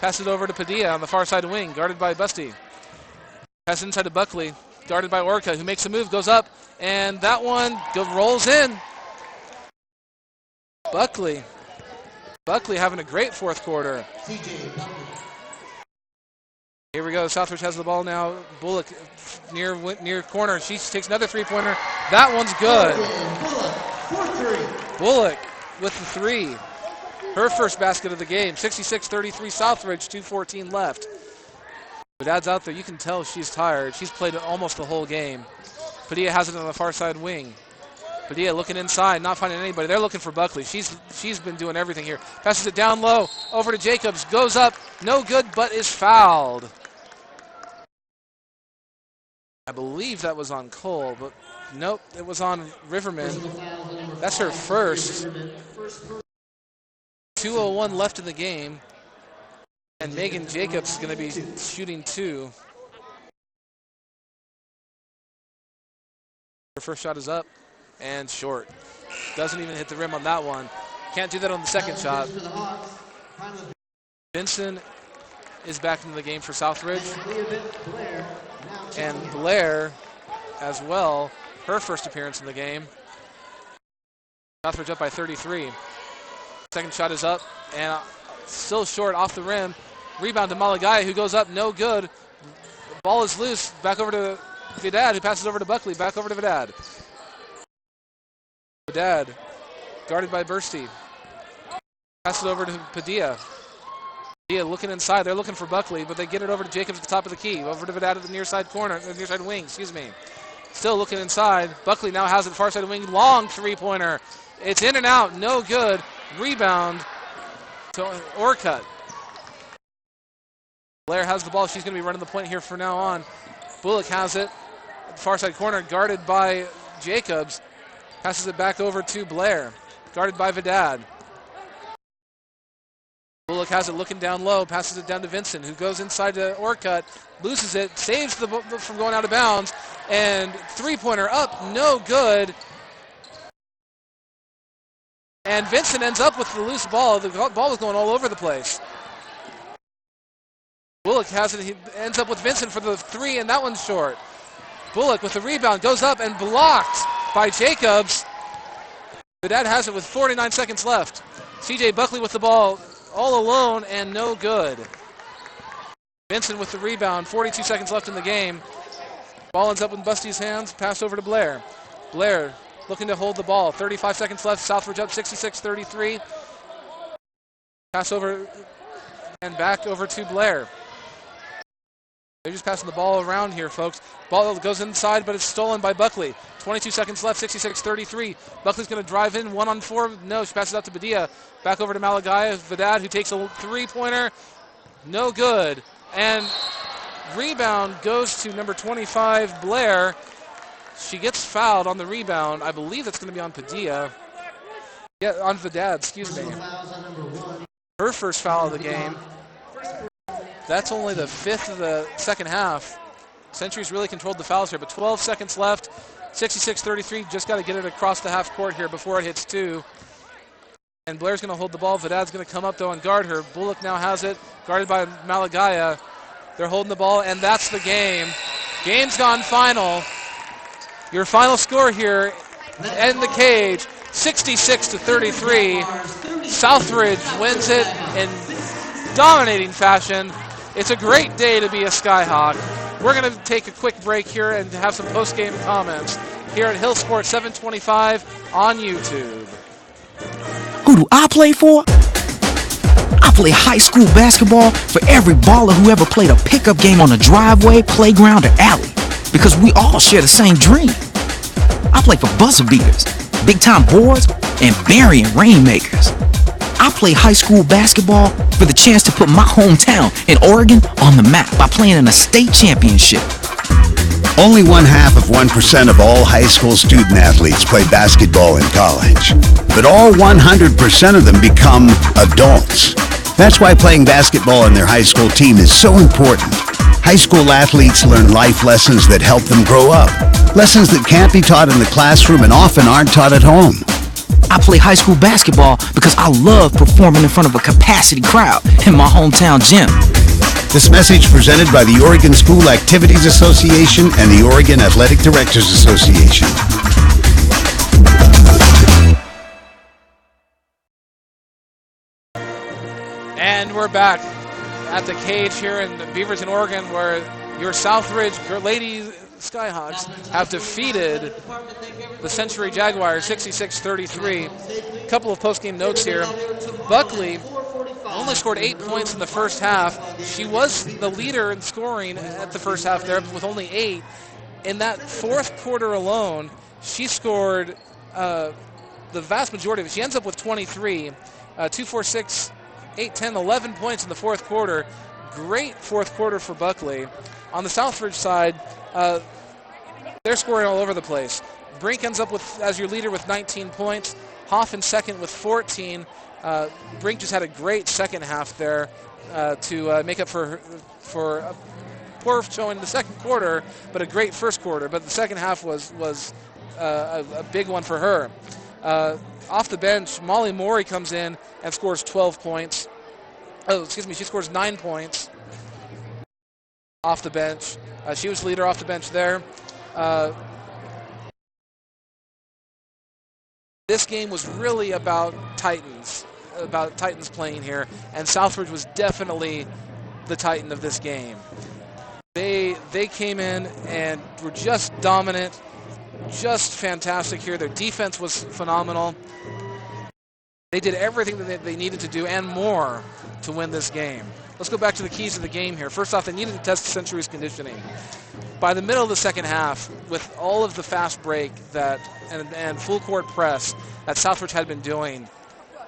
Passes it over to Padilla on the far side wing, guarded by Busty. Passes inside to Buckley, guarded by Orca, who makes a move, goes up, and that one rolls in. Buckley having a great fourth quarter. Here we go. Southridge has the ball now. Bullock near corner. She takes another three-pointer. That one's good. Bullock with the three. Her first basket of the game. 66-33 Southridge, 2:14 left. Vedad's out there. You can tell she's tired. She's played almost the whole game. Padilla has it on the far side wing. Padilla looking inside, not finding anybody. They're looking for Buckley. She's been doing everything here. Passes it down low, over to Jacobs. Goes up, no good, but is fouled. I believe that was on Cole, but nope, it was on Riverman. That's her first. 2:01 left in the game. And Megan Jacobs is going to be shooting two. Her first shot is up and short. Doesn't even hit the rim on that one. Can't do that on the second shot. Vincent is back into the game for Southridge. And Blair as well. Her first appearance in the game. Southridge up by 33. Second shot is up and still short off the rim. Rebound to Malagaya, who goes up, no good. Ball is loose. Back over to Vedad, who passes over to Buckley. Back over to Vedad. Vedad, guarded by Bursty. Passes over to Padilla. Padilla looking inside. They're looking for Buckley, but they get it over to Jacobs at the top of the key. Over to Vedad at the near side corner, near side wing, excuse me. Still looking inside. Buckley now has it far side wing. Long three-pointer. It's in and out. No good. Rebound to Orcutt. Blair has the ball. She's going to be running the point here from now on. Bullock has it. Far side corner, guarded by Jacobs. Passes it back over to Blair, guarded by Vedad. Bullock has it looking down low, passes it down to Vincent, who goes inside to Orcutt, loses it, saves the from going out of bounds, and three-pointer up, no good. And Vincent ends up with the loose ball. The ball is going all over the place. Bullock has it. He ends up with Vincent for the three, and that one's short. Bullock with the rebound, goes up and blocked by Jacobs. Vedad has it with 49 seconds left. CJ Buckley with the ball all alone and no good. Vincent with the rebound, 42 seconds left in the game. Ball ends up in Busty's hands, pass over to Blair. Blair looking to hold the ball, 35 seconds left, Southridge up 66-33. Pass over and back over to Blair. They're just passing the ball around here, folks. Ball goes inside, but it's stolen by Buckley. 22 seconds left, 66-33. Buckley's going to drive in, 1-on-4. No, she passes out to Padilla. Back over to Malagaya. Vedad, who takes a three-pointer. No good. And rebound goes to number 25, Blair. She gets fouled on the rebound. I believe that's going to be on Padilla. Yeah, on Vedad, excuse me. Her first foul of the game. That's only the fifth of the second half. Century's really controlled the fouls here, but 12 seconds left. 66-33, just got to get it across the half court here before it hits two. And Blair's going to hold the ball. Vedad's going to come up, though, and guard her. Bullock now has it, guarded by Malagaya. They're holding the ball, and that's the game. Game's gone final. Your final score here in the cage, 66-33. Southridge wins it in dominating fashion. It's a great day to be a Skyhawk. We're going to take a quick break here and have some post-game comments here at Hill Sports 725 on YouTube. Who do I play for? I play high school basketball for every baller who ever played a pickup game on a driveway, playground, or alley. Because we all share the same dream. I play for buzzer beaters, big-time boards, and burying rainmakers. I play high school basketball for the chance to put my hometown in Oregon on the map by playing in a state championship. Only 0.5% of all high school student athletes play basketball in college. But all 100% of them become adults. That's why playing basketball on their high school team is so important. High school athletes learn life lessons that help them grow up. Lessons that can't be taught in the classroom and often aren't taught at home. I play high school basketball because I love performing in front of a capacity crowd in my hometown gym. This message presented by the Oregon School Activities Association and the Oregon Athletic Directors Association. And we're back at the cage here in Beaverton, Oregon, where your Southridge Lady Skyhawks have defeated the Century Jaguars 66-33. A couple of post-game notes here. Buckley only scored 8 points in the first half. She was the leader in scoring at the first half there with only 8. In that fourth quarter alone, she scored the vast majority of it. She ends up with 23, 2, 4, 6, 8, 10, 11 points in the fourth quarter. Great fourth quarter for Buckley. On the Southridge side, they're scoring all over the place. Brink ends up with as your leader with 19 points. Hoff in second with 14. Brink just had a great second half there to make up for a poor showing in the second quarter, but a great first quarter. But the second half was a big one for her. Off the bench, Molly Morey comes in and scores 12 points. Oh, excuse me, she scores 9 points off the bench. She was the leader off the bench there. This game was really about Titans playing here, and Southridge was definitely the Titan of this game. They came in and were just dominant, just fantastic here. Their defense was phenomenal. They did everything that they needed to do and more to win this game. Let's go back to the keys of the game here. First off, they needed to test the Century's conditioning. By the middle of the second half, with all of the fast break and full court press that Southridge had been doing,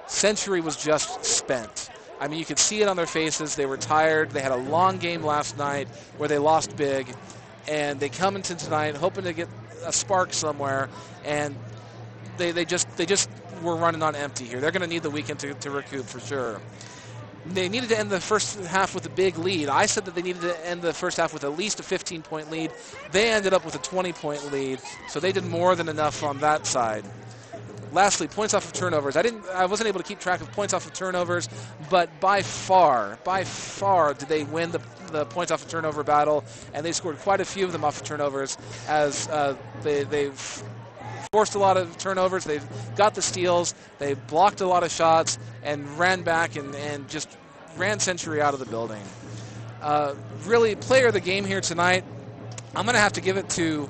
Century was just spent. I mean, you could see it on their faces. They were tired. They had a long game last night where they lost big, and they come into tonight hoping to get a spark somewhere, and they just were running on empty here. They're going to need the weekend to recoup for sure. They needed to end the first half with a big lead. I said that they needed to end the first half with at least a 15-point lead. They ended up with a 20-point lead, so they did more than enough on that side. Lastly, points off of turnovers. I wasn't able to keep track of points off of turnovers, but by far did they win the points off of turnover battle, and they scored quite a few of them off of turnovers as they've forced a lot of turnovers. They've got the steals. They blocked a lot of shots and ran back and just ran Century out of the building. Really, player of the game here tonight, I'm going to have to give it to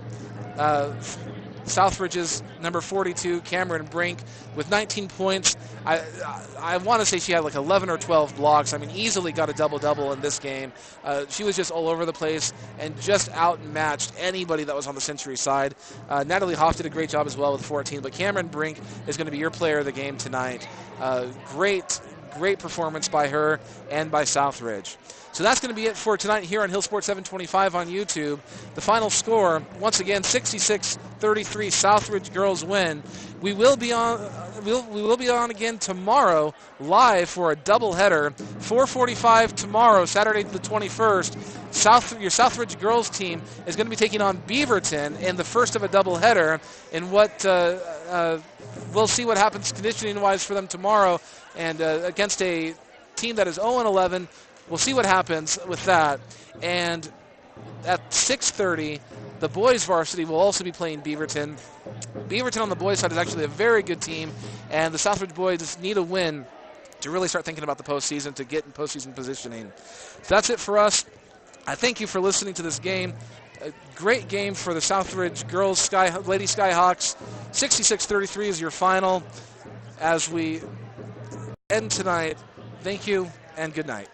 Southridge's number 42, Cameron Brink, with 19 points. I want to say she had like 11 or 12 blocks. I mean, easily got a double-double in this game. She was just all over the place and just outmatched anybody that was on the Century side. Natalie Hoff did a great job as well with 14, but Cameron Brink is going to be your player of the game tonight. Great performance by her and by Southridge. So that's going to be it for tonight here on Hill Sports 725 on YouTube. The final score, once again, 66-33. Southridge girls win. We will be on. We will be on again tomorrow, live for a doubleheader. 4:45 tomorrow, Saturday the 21st. Your Southridge girls team is going to be taking on Beaverton in the first of a doubleheader. In what we'll see what happens conditioning-wise for them tomorrow, and against a team that is 0-11. We'll see what happens with that. And at 6:30, The boys varsity will also be playing Beaverton. Beaverton on the boys side is actually a very good team, and the Southridge boys need a win to really start thinking about the postseason, to get in postseason positioning. So that's it for us. I thank you for listening to this game. A great game for the Southridge Lady Skyhawks. 66-33 is your final as we end tonight. Thank you and good night.